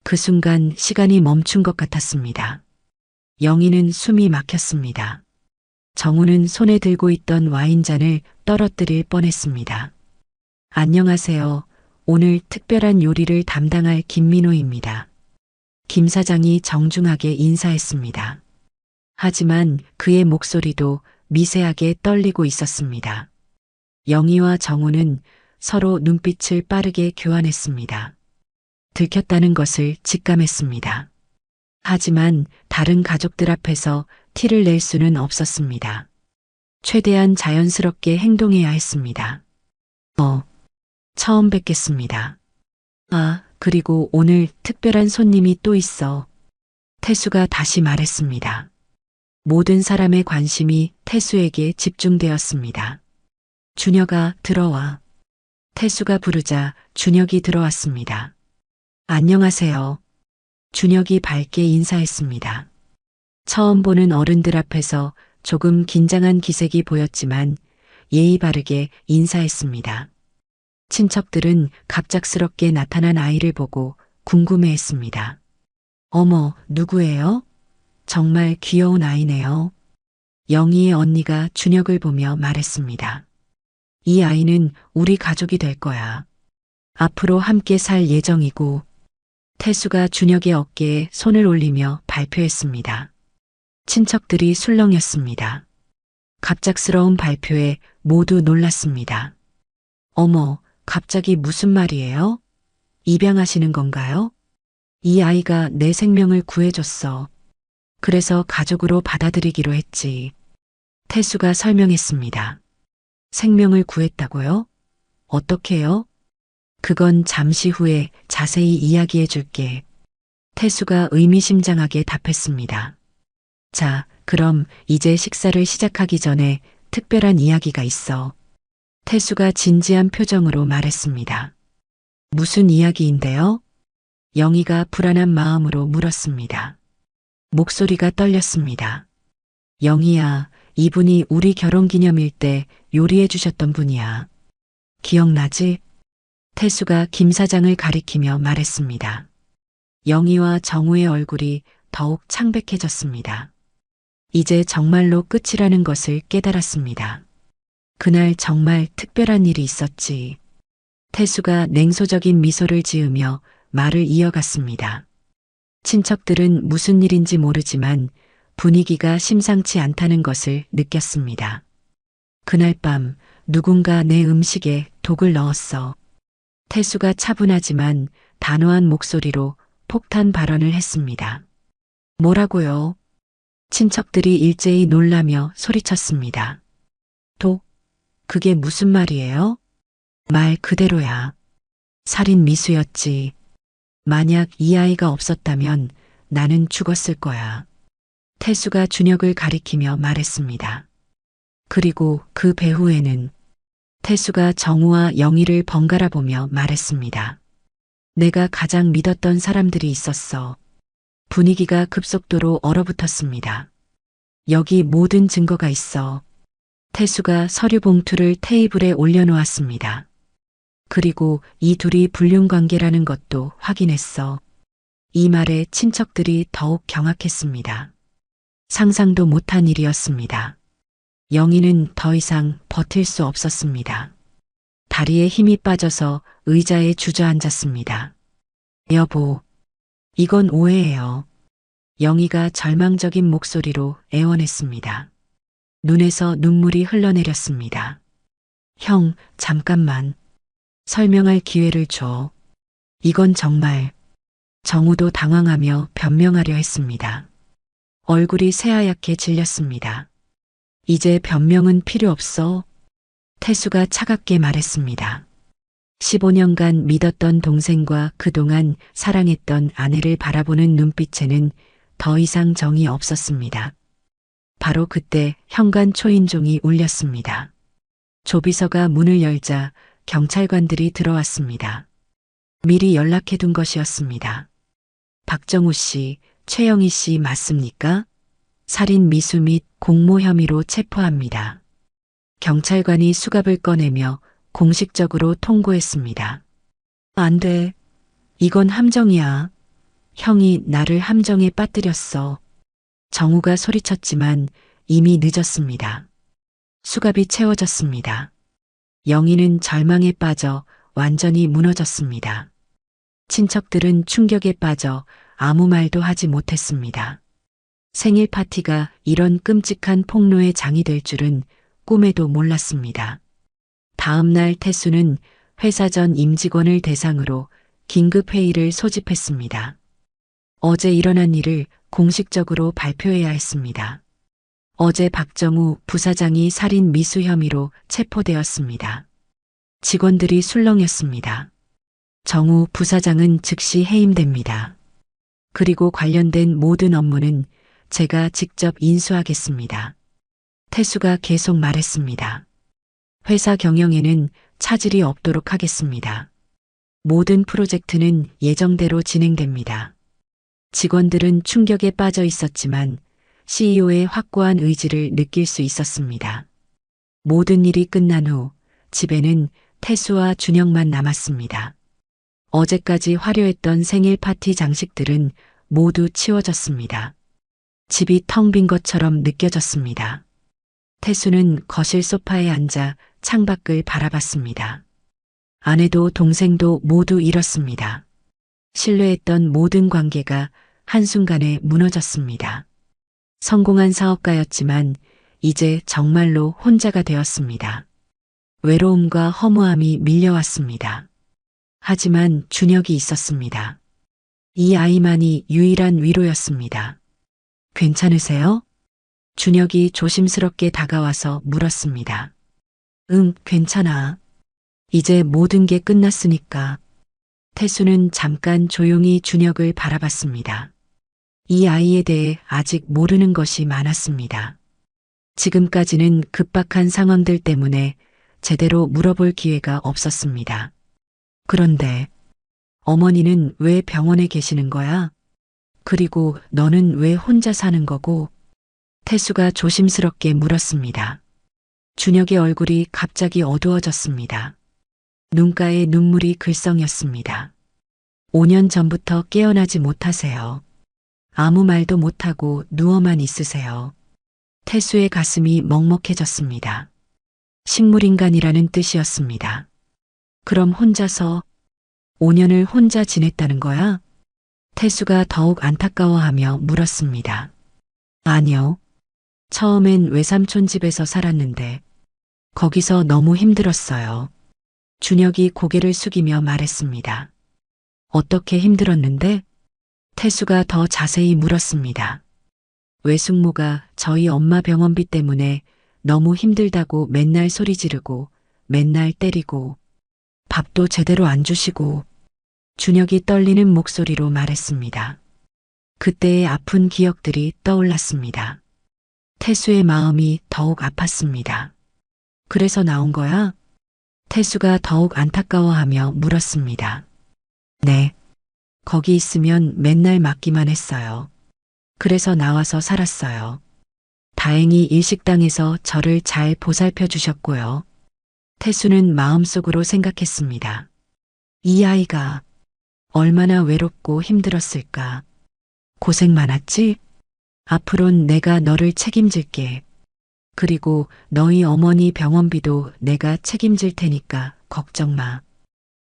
그 순간 시간이 멈춘 것 같았습니다. 영희는 숨이 막혔습니다. 정우는 손에 들고 있던 와인잔을 떨어뜨릴 뻔했습니다. 안녕하세요. 오늘 특별한 요리를 담당할 김민호입니다. 김 사장이 정중하게 인사했습니다. 하지만 그의 목소리도 미세하게 떨리고 있었습니다. 영희와 정우는 서로 눈빛을 빠르게 교환했습니다. 들켰다는 것을 직감했습니다. 하지만 다른 가족들 앞에서 티를 낼 수는 없었습니다. 최대한 자연스럽게 행동해야 했습니다. 처음 뵙겠습니다. 아, 그리고 오늘 특별한 손님이 또 있어. 태수가 다시 말했습니다. 모든 사람의 관심이 태수에게 집중되었습니다. 준혁아, 들어와. 태수가 부르자 준혁이 들어왔습니다. 안녕하세요. 준혁이 밝게 인사했습니다. 처음 보는 어른들 앞에서 조금 긴장한 기색이 보였지만 예의 바르게 인사했습니다. 친척들은 갑작스럽게 나타난 아이를 보고 궁금해했습니다. 어머, 누구예요? 정말 귀여운 아이네요. 영희의 언니가 준혁을 보며 말했습니다. 이 아이는 우리 가족이 될 거야. 앞으로 함께 살 예정이고. 태수가 준혁의 어깨에 손을 올리며 발표했습니다. 친척들이 술렁였습니다. 갑작스러운 발표에 모두 놀랐습니다. 어머, 갑자기 무슨 말이에요? 입양하시는 건가요? 이 아이가 내 생명을 구해줬어. 그래서 가족으로 받아들이기로 했지. 태수가 설명했습니다. 생명을 구했다고요? 어떻게요? 그건 잠시 후에 자세히 이야기해 줄게. 태수가 의미심장하게 답했습니다. 자, 그럼 이제 식사를 시작하기 전에 특별한 이야기가 있어. 태수가 진지한 표정으로 말했습니다. 무슨 이야기인데요? 영희가 불안한 마음으로 물었습니다. 목소리가 떨렸습니다. 영희야, 이분이 우리 결혼기념일 때 요리해 주셨던 분이야. 기억나지? 태수가 김 사장을 가리키며 말했습니다. 영희와 정우의 얼굴이 더욱 창백해졌습니다. 이제 정말로 끝이라는 것을 깨달았습니다. 그날 정말 특별한 일이 있었지. 태수가 냉소적인 미소를 지으며 말을 이어갔습니다. 친척들은 무슨 일인지 모르지만 분위기가 심상치 않다는 것을 느꼈습니다. 그날 밤 누군가 내 음식에 독을 넣었어. 태수가 차분하지만 단호한 목소리로 폭탄 발언을 했습니다. 뭐라고요? 친척들이 일제히 놀라며 소리쳤습니다. 독? 그게 무슨 말이에요? 말 그대로야. 살인 미수였지. 만약 이 아이가 없었다면 나는 죽었을 거야. 태수가 준혁을 가리키며 말했습니다. 그리고 그 배후에는 태수가 정우와 영희를 번갈아 보며 말했습니다. 내가 가장 믿었던 사람들이 있었어. 분위기가 급속도로 얼어붙었습니다. 여기 모든 증거가 있어. 태수가 서류 봉투를 테이블에 올려놓았습니다. 그리고 이 둘이 불륜관계라는 것도 확인했어. 이 말에 친척들이 더욱 경악했습니다. 상상도 못한 일이었습니다. 영희는 더 이상 버틸 수 없었습니다. 다리에 힘이 빠져서 의자에 주저앉았습니다. 여보, 이건 오해예요. 영희가 절망적인 목소리로 애원했습니다. 눈에서 눈물이 흘러내렸습니다. 형, 잠깐만. 설명할 기회를 줘. 이건 정말. 정우도 당황하며 변명하려 했습니다. 얼굴이 새하얗게 질렸습니다. 이제 변명은 필요 없어. 태수가 차갑게 말했습니다. 15년간 믿었던 동생과 그동안 사랑했던 아내를 바라보는 눈빛에는 더 이상 정이 없었습니다. 바로 그때 현관 초인종이 울렸습니다. 조비서가 문을 열자 경찰관들이 들어왔습니다. 미리 연락해둔 것이었습니다. 박정우 씨, 최영희 씨 맞습니까? 살인 미수 및 공모 혐의로 체포합니다. 경찰관이 수갑을 꺼내며 공식적으로 통고했습니다. 안 돼. 이건 함정이야. 형이 나를 함정에 빠뜨렸어. 정우가 소리쳤지만 이미 늦었습니다. 수갑이 채워졌습니다. 영희는 절망에 빠져 완전히 무너졌습니다. 친척들은 충격에 빠져 아무 말도 하지 못했습니다. 생일 파티가 이런 끔찍한 폭로의 장이 될 줄은 꿈에도 몰랐습니다. 다음 날 태수는 회사 전 임직원을 대상으로 긴급회의를 소집했습니다. 어제 일어난 일을 공식적으로 발표해야 했습니다. 어제 박정우 부사장이 살인 미수 혐의로 체포되었습니다. 직원들이 술렁였습니다. 정우 부사장은 즉시 해임됩니다. 그리고 관련된 모든 업무는 제가 직접 인수하겠습니다. 태수가 계속 말했습니다. 회사 경영에는 차질이 없도록 하겠습니다. 모든 프로젝트는 예정대로 진행됩니다. 직원들은 충격에 빠져 있었지만 CEO의 확고한 의지를 느낄 수 있었습니다. 모든 일이 끝난 후 집에는 태수와 준혁만 남았습니다. 어제까지 화려했던 생일 파티 장식들은 모두 치워졌습니다. 집이 텅 빈 것처럼 느껴졌습니다. 태수는 거실 소파에 앉아 창밖을 바라봤습니다. 아내도 동생도 모두 성공한 사업가였지만 이제 정말로 혼자가 되었습니다. 외로움과 허무함이 밀려왔습니다. 하지만 준혁이 있었습니다. 이 아이만이 유일한 위로였습니다. 괜찮으세요? 준혁이 조심스럽게 다가와서 물었습니다. 응, 괜찮아. 이제 모든 게 끝났으니까. 태수는 잠깐 조용히 준혁을 바라봤습니다. 이 아이에 대해 아직 모르는 것이 많았습니다. 지금까지는 급박한 상황들 때문에 제대로 물어볼 기회가 없었습니다. 그런데 어머니는 왜 병원에 계시는 거야? 그리고 너는 왜 혼자 사는 거고? 태수가 조심스럽게 물었습니다. 준혁의 얼굴이 갑자기 어두워졌습니다. 눈가에 눈물이 글썽였습니다. 5년 전부터 깨어나지 못하세요. 아무 말도 못하고 누워만 있으세요. 태수의 가슴이 먹먹해졌습니다. 식물인간이라는 뜻이었습니다. 그럼 혼자서 5년을 혼자 지냈다는 거야? 태수가 더욱 안타까워하며 물었습니다. 아니요. 처음엔 외삼촌 집에서 살았는데 거기서 너무 힘들었어요. 준혁이 고개를 숙이며 말했습니다. 어떻게 힘들었는데? 태수가 더 자세히 물었습니다. 외숙모가 저희 엄마 병원비 때문에 너무 힘들다고 맨날 소리 지르고 맨날 때리고 밥도 제대로 안 주시고. 준혁이 떨리는 목소리로 말했습니다. 그때의 아픈 기억들이 떠올랐습니다. 태수의 마음이 더욱 아팠습니다. 그래서 나온 거야? 태수가 더욱 안타까워하며 물었습니다. 네. 거기 있으면 맨날 맞기만 했어요. 그래서 나와서 살았어요. 다행히 일식당에서 저를 잘 보살펴 주셨고요. 태수는 마음속으로 생각했습니다. 이 아이가 얼마나 외롭고 힘들었을까. 고생 많았지? 앞으론 내가 너를 책임질게. 그리고 너희 어머니 병원비도 내가 책임질 테니까 걱정 마.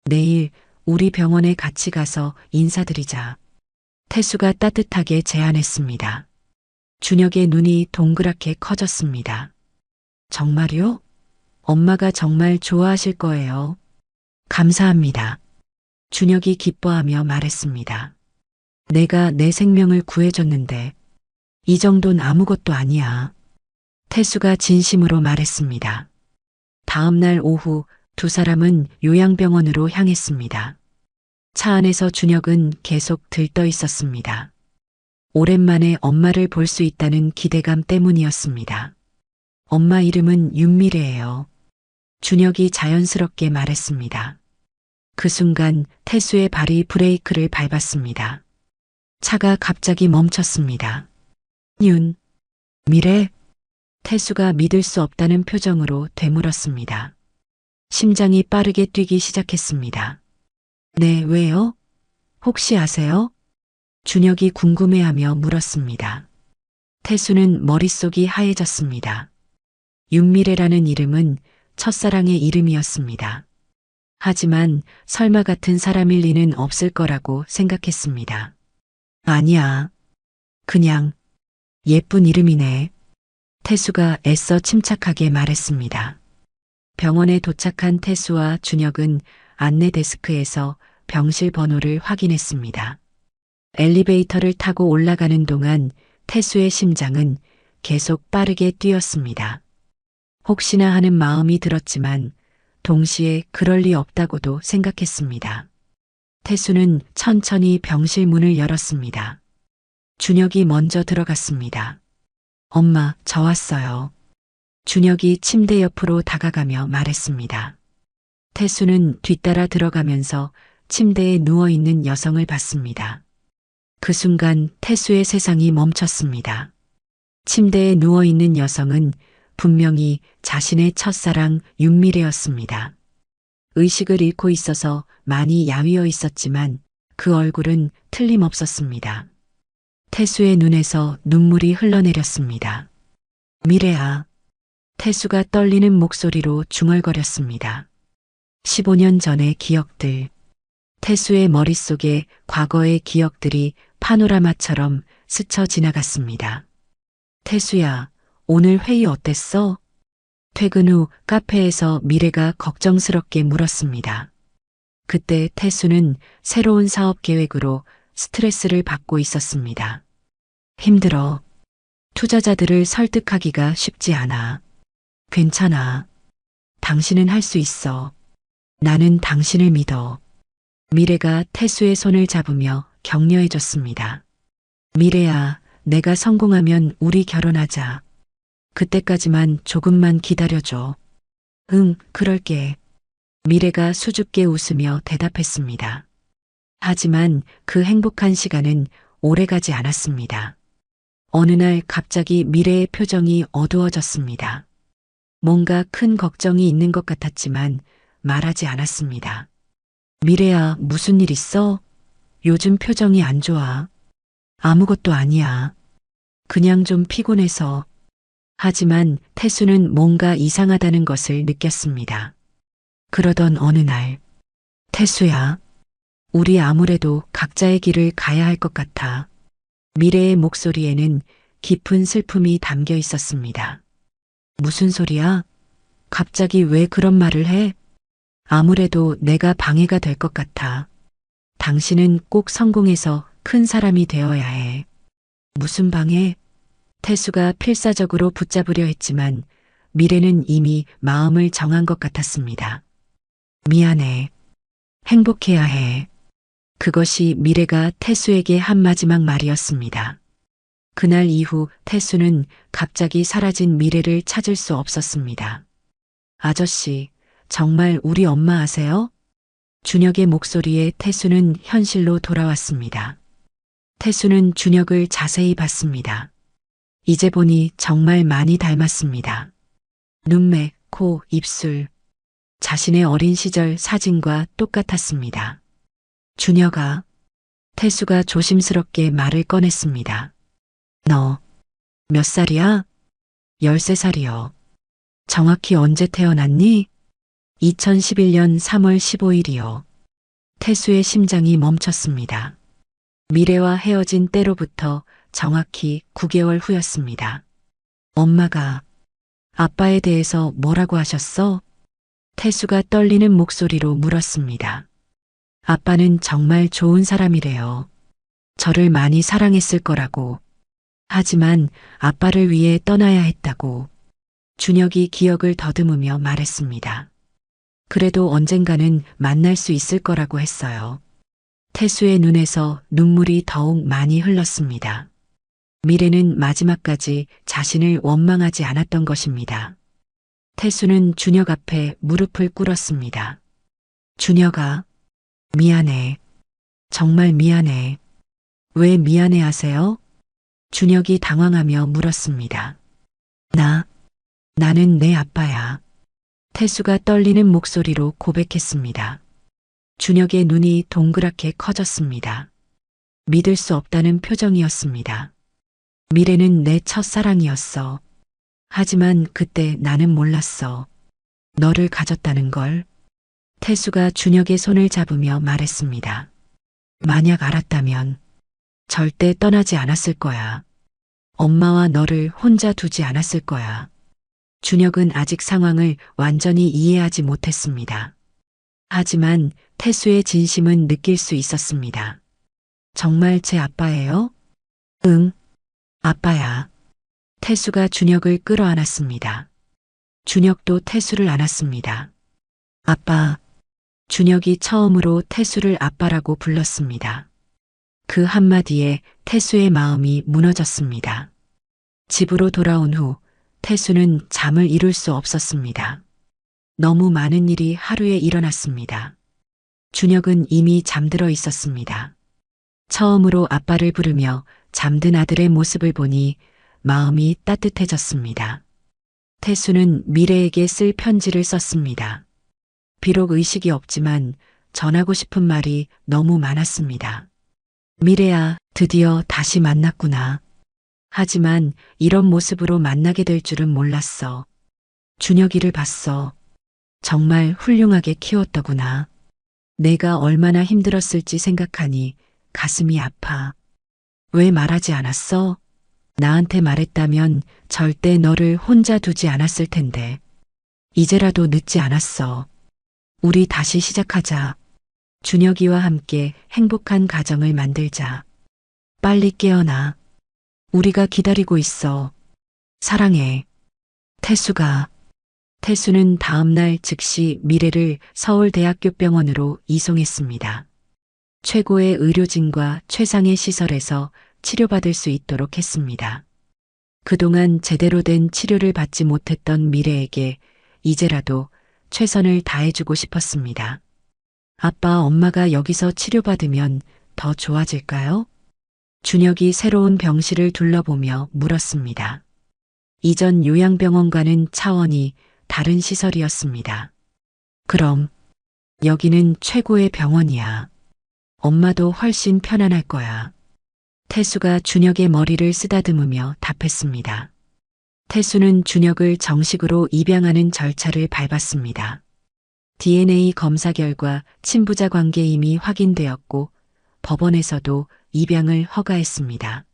내일 우리 병원에 같이 가서 인사드리자. 태수가 따뜻하게 제안했습니다. 준혁의 눈이 동그랗게 커졌습니다. 정말요? 엄마가 정말 좋아하실 거예요. 감사합니다. 준혁이 기뻐하며 말했습니다. 내가 내 생명을 구해줬는데 이 정도는 아무것도 아니야. 태수가 진심으로 말했습니다. 다음 날 오후 두 사람은 요양병원으로 향했습니다. 차 안에서 준혁은 계속 들떠 있었습니다. 오랜만에 엄마를 볼 수 있다는 기대감 때문이었습니다. 엄마 이름은 윤미래예요. 준혁이 자연스럽게 말했습니다. 그 순간 태수의 발이 브레이크를 밟았습니다. 차가 갑자기 멈췄습니다. 미래? 태수가 믿을 수 없다는 표정으로 되물었습니다. 심장이 빠르게 뛰기 시작했습니다. 네, 왜요? 혹시 아세요? 준혁이 궁금해하며 물었습니다. 태수는 머릿속이 하얘졌습니다. 윤미래라는 이름은 첫사랑의 이름이었습니다. 하지만 설마 같은 사람일 리는 없을 거라고 생각했습니다. 아니야. 그냥 예쁜 이름이네. 태수가 애써 침착하게 말했습니다. 병원에 도착한 태수와 준혁은 안내 데스크에서 병실 번호를 확인했습니다. 엘리베이터를 타고 올라가는 동안 태수의 심장은 계속 빠르게 뛰었습니다. 혹시나 하는 마음이 들었지만 동시에 그럴 리 없다고도 생각했습니다. 태수는 천천히 병실 문을 열었습니다. 준혁이 먼저 들어갔습니다. 엄마, 저 왔어요. 준혁이 침대 옆으로 다가가며 말했습니다. 태수는 뒤따라 들어가면서 침대에 누워있는 여성을 봤습니다. 그 순간 태수의 세상이 멈췄습니다. 침대에 누워있는 여성은 분명히 자신의 첫사랑 윤미래였습니다. 의식을 잃고 있어서 많이 야위어 있었지만 그 얼굴은 틀림없었습니다. 태수의 눈에서 눈물이 흘러내렸습니다. 미래야. 태수가 떨리는 목소리로 중얼거렸습니다. 15년 전의 기억들. 태수의 머릿속에 과거의 기억들이 파노라마처럼 스쳐 지나갔습니다. 태수야, 오늘 회의 어땠어? 퇴근 후 카페에서 미래가 걱정스럽게 물었습니다. 그때 태수는 새로운 사업 계획으로 스트레스를 받고 있었습니다. 힘들어. 투자자들을 설득하기가 쉽지 않아. 괜찮아. 당신은 할 수 있어. 나는 당신을 믿어. 미래가 태수의 손을 잡으며 격려해줬습니다. 미래야, 내가 성공하면 우리 결혼하자. 그때까지만 조금만 기다려줘. 응, 그럴게. 미래가 수줍게 웃으며 대답했습니다. 하지만 그 행복한 시간은 오래가지 않았습니다. 어느 날 갑자기 미래의 표정이 어두워졌습니다. 뭔가 큰 걱정이 있는 것 같았지만 말하지 않았습니다. 미래야, 무슨 일 있어? 요즘 표정이 안 좋아. 아무것도 아니야. 그냥 좀 피곤해서. 하지만 태수는 뭔가 이상하다는 것을 느꼈습니다. 그러던 어느 날, 태수야, 우리 아무래도 각자의 길을 가야 할 것 같아. 미래의 목소리에는 깊은 슬픔이 담겨 있었습니다. 무슨 소리야? 갑자기 왜 그런 말을 해? 아무래도 내가 방해가 될 것 같아. 당신은 꼭 성공해서 큰 사람이 되어야 해. 무슨 방해? 태수가 필사적으로 붙잡으려 했지만 미래는 이미 마음을 정한 것 같았습니다. 미안해. 행복해야 해. 그것이 미래가 태수에게 한 마지막 말이었습니다. 그날 이후 태수는 갑자기 사라진 미래를 찾을 수 없었습니다. 아저씨, 정말 우리 엄마 아세요? 준혁의 목소리에 태수는 현실로 돌아왔습니다. 태수는 준혁을 자세히 봤습니다. 이제 보니 정말 많이 닮았습니다. 눈매, 코, 입술. 자신의 어린 시절 사진과 똑같았습니다. 준혁아, 태수가 조심스럽게 말을 꺼냈습니다. 너, 몇 살이야? 13살이요. 정확히 언제 태어났니? 2011년 3월 15일이요. 태수의 심장이 멈췄습니다. 미래와 헤어진 때로부터 정확히 9개월 후였습니다. 엄마가 아빠에 대해서 뭐라고 하셨어? 태수가 떨리는 목소리로 물었습니다. 아빠는 정말 좋은 사람이래요. 저를 많이 사랑했을 거라고. 하지만 아빠를 위해 떠나야 했다고. 준혁이 기억을 더듬으며 말했습니다. 그래도 언젠가는 만날 수 있을 거라고 했어요. 태수의 눈에서 눈물이 더욱 많이 흘렀습니다. 미래는 마지막까지 자신을 원망하지 않았던 것입니다. 태수는 준혁 앞에 무릎을 꿇었습니다. 준혁아, 미안해. 정말 미안해. 왜 미안해 하세요? 준혁이 당황하며 물었습니다. 나는 내 아빠야. 태수가 떨리는 목소리로 고백했습니다. 준혁의 눈이 동그랗게 커졌습니다. 믿을 수 없다는 표정이었습니다. 미래는 내 첫사랑이었어. 하지만 그때 나는 몰랐어. 너를 가졌다는 걸. 태수가 준혁의 손을 잡으며 말했습니다. 만약 알았다면 절대 떠나지 않았을 거야. 엄마와 너를 혼자 두지 않았을 거야. 준혁은 아직 상황을 완전히 이해하지 못했습니다. 하지만 태수의 진심은 느낄 수 있었습니다. 정말 제 아빠예요? 응, 아빠야. 태수가 준혁을 끌어안았습니다. 준혁도 태수를 안았습니다. 아빠. 준혁이 처음으로 태수를 아빠라고 불렀습니다. 그 한마디에 태수의 마음이 무너졌습니다. 집으로 돌아온 후 태수는 잠을 이룰 수 없었습니다. 너무 많은 일이 하루에 일어났습니다. 준혁은 이미 잠들어 있었습니다. 처음으로 아빠를 부르며 잠든 아들의 모습을 보니 마음이 따뜻해졌습니다. 태수는 미래에게 쓸 편지를 썼습니다. 비록 의식이 없지만 전하고 싶은 말이 너무 많았습니다. 미래야, 드디어 다시 만났구나. 하지만 이런 모습으로 만나게 될 줄은 몰랐어. 준혁이를 봤어. 정말 훌륭하게 키웠더구나. 내가 얼마나 힘들었을지 생각하니 가슴이 아파. 왜 말하지 않았어? 나한테 말했다면 절대 너를 혼자 두지 않았을 텐데. 이제라도 늦지 않았어. 우리 다시 시작하자. 준혁이와 함께 행복한 가정을 만들자. 빨리 깨어나. 우리가 기다리고 있어. 사랑해. 태수가. 태수는 다음날 즉시 미래를 서울대학교 병원으로 이송했습니다. 최고의 의료진과 최상의 시설에서 치료받을 수 있도록 했습니다. 그동안 제대로 된 치료를 받지 못했던 미래에게 이제라도 최선을 다해주고 싶었습니다. 아빠, 엄마가 여기서 치료받으면 더 좋아질까요? 준혁이 새로운 병실을 둘러보며 물었습니다. 이전 요양병원과는 차원이 다른 시설이었습니다. 그럼 여기는 최고의 병원이야. 엄마도 훨씬 편안할 거야. 태수가 준혁의 머리를 쓰다듬으며 답했습니다. 태수는 준혁을 정식으로 입양하는 절차를 밟았습니다. DNA 검사 결과 친부자 관계 이미 확인되었고 법원에서도 입양을 허가했습니다.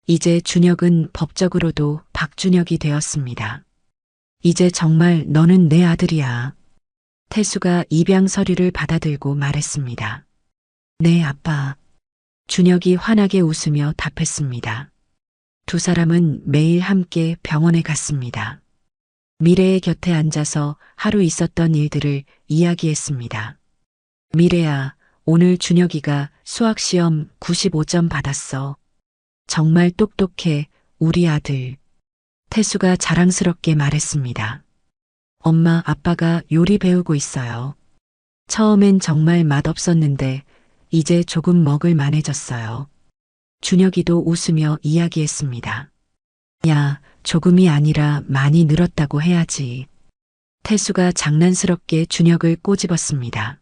이제 준혁은 법적으로도 박준혁이 되었습니다. 이제 정말 너는 내 아들이야. 태수가 입양 서류를 받아들고 말했습니다. 네, 아빠. 준혁이 환하게 웃으며 답했습니다. 두 사람은 매일 함께 병원에 갔습니다. 미래의 곁에 앉아서 하루 있었던 일들을 이야기했습니다. 미래야, 오늘 준혁이가 수학시험 95점 받았어. 정말 똑똑해, 우리 아들. 태수가 자랑스럽게 말했습니다. 엄마, 아빠가 요리 배우고 있어요. 처음엔 정말 맛없었는데 이제 조금 먹을 만해졌어요. 준혁이도 웃으며 이야기했습니다. 야, 조금이 아니라 많이 늘었다고 해야지. 태수가 장난스럽게 준혁을 꼬집었습니다.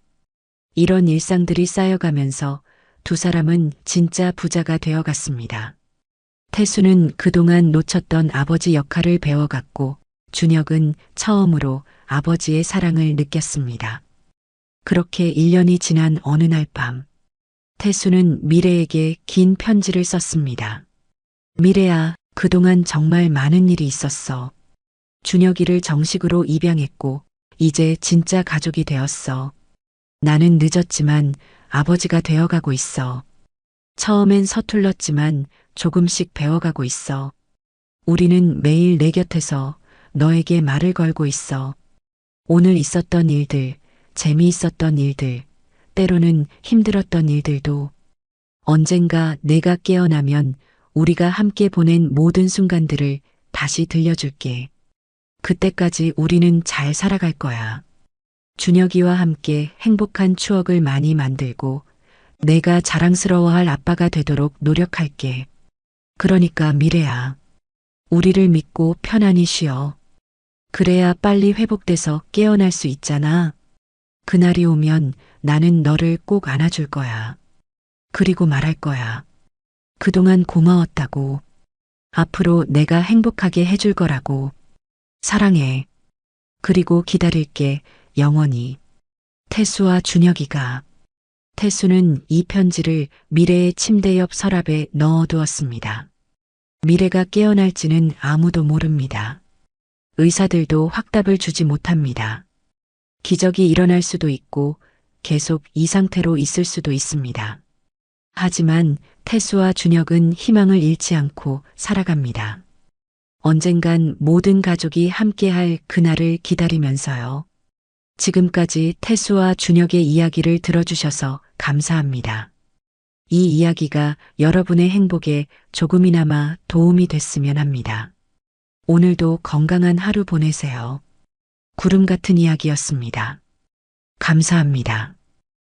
이런 일상들이 쌓여가면서 두 사람은 진짜 부자가 되어갔습니다. 태수는 그동안 놓쳤던 아버지 역할을 배워갔고 준혁은 처음으로 아버지의 사랑을 느꼈습니다. 그렇게 1년이 지난 어느 날 밤, 태수는 미래에게 긴 편지를 썼습니다. 미래야, 그동안 정말 많은 일이 있었어. 준혁이를 정식으로 입양했고 이제 진짜 가족이 되었어. 나는 늦었지만 아버지가 되어가고 있어. 처음엔 서툴렀지만 조금씩 배워가고 있어. 우리는 매일 내 곁에서 너에게 말을 걸고 있어. 오늘 있었던 일들, 재미있었던 일들, 때로는 힘들었던 일들도 언젠가 내가 깨어나면 우리가 함께 보낸 모든 순간들을 다시 들려줄게. 그때까지 우리는 잘 살아갈 거야. 준혁이와 함께 행복한 추억을 많이 만들고 내가 자랑스러워할 아빠가 되도록 노력할게. 그러니까 미래야, 우리를 믿고 편안히 쉬어. 그래야 빨리 회복돼서 깨어날 수 있잖아. 그날이 오면 나는 너를 꼭 안아줄 거야. 그리고 말할 거야. 그동안 고마웠다고. 앞으로 내가 행복하게 해줄 거라고. 사랑해. 그리고 기다릴게, 영원히. 태수와 준혁이가. 태수는 이 편지를 미래의 침대 옆 서랍에 넣어두었습니다. 미래가 깨어날지는 아무도 모릅니다. 의사들도 확답을 주지 못합니다. 기적이 일어날 수도 있고 계속 이 상태로 있을 수도 있습니다. 하지만 태수와 준혁은 희망을 잃지 않고 살아갑니다. 언젠간 모든 가족이 함께할 그날을 기다리면서요. 지금까지 태수와 준혁의 이야기를 들어주셔서 감사합니다. 이 이야기가 여러분의 행복에 조금이나마 도움이 됐으면 합니다. 오늘도 건강한 하루 보내세요. 구름 같은 이야기였습니다. 감사합니다.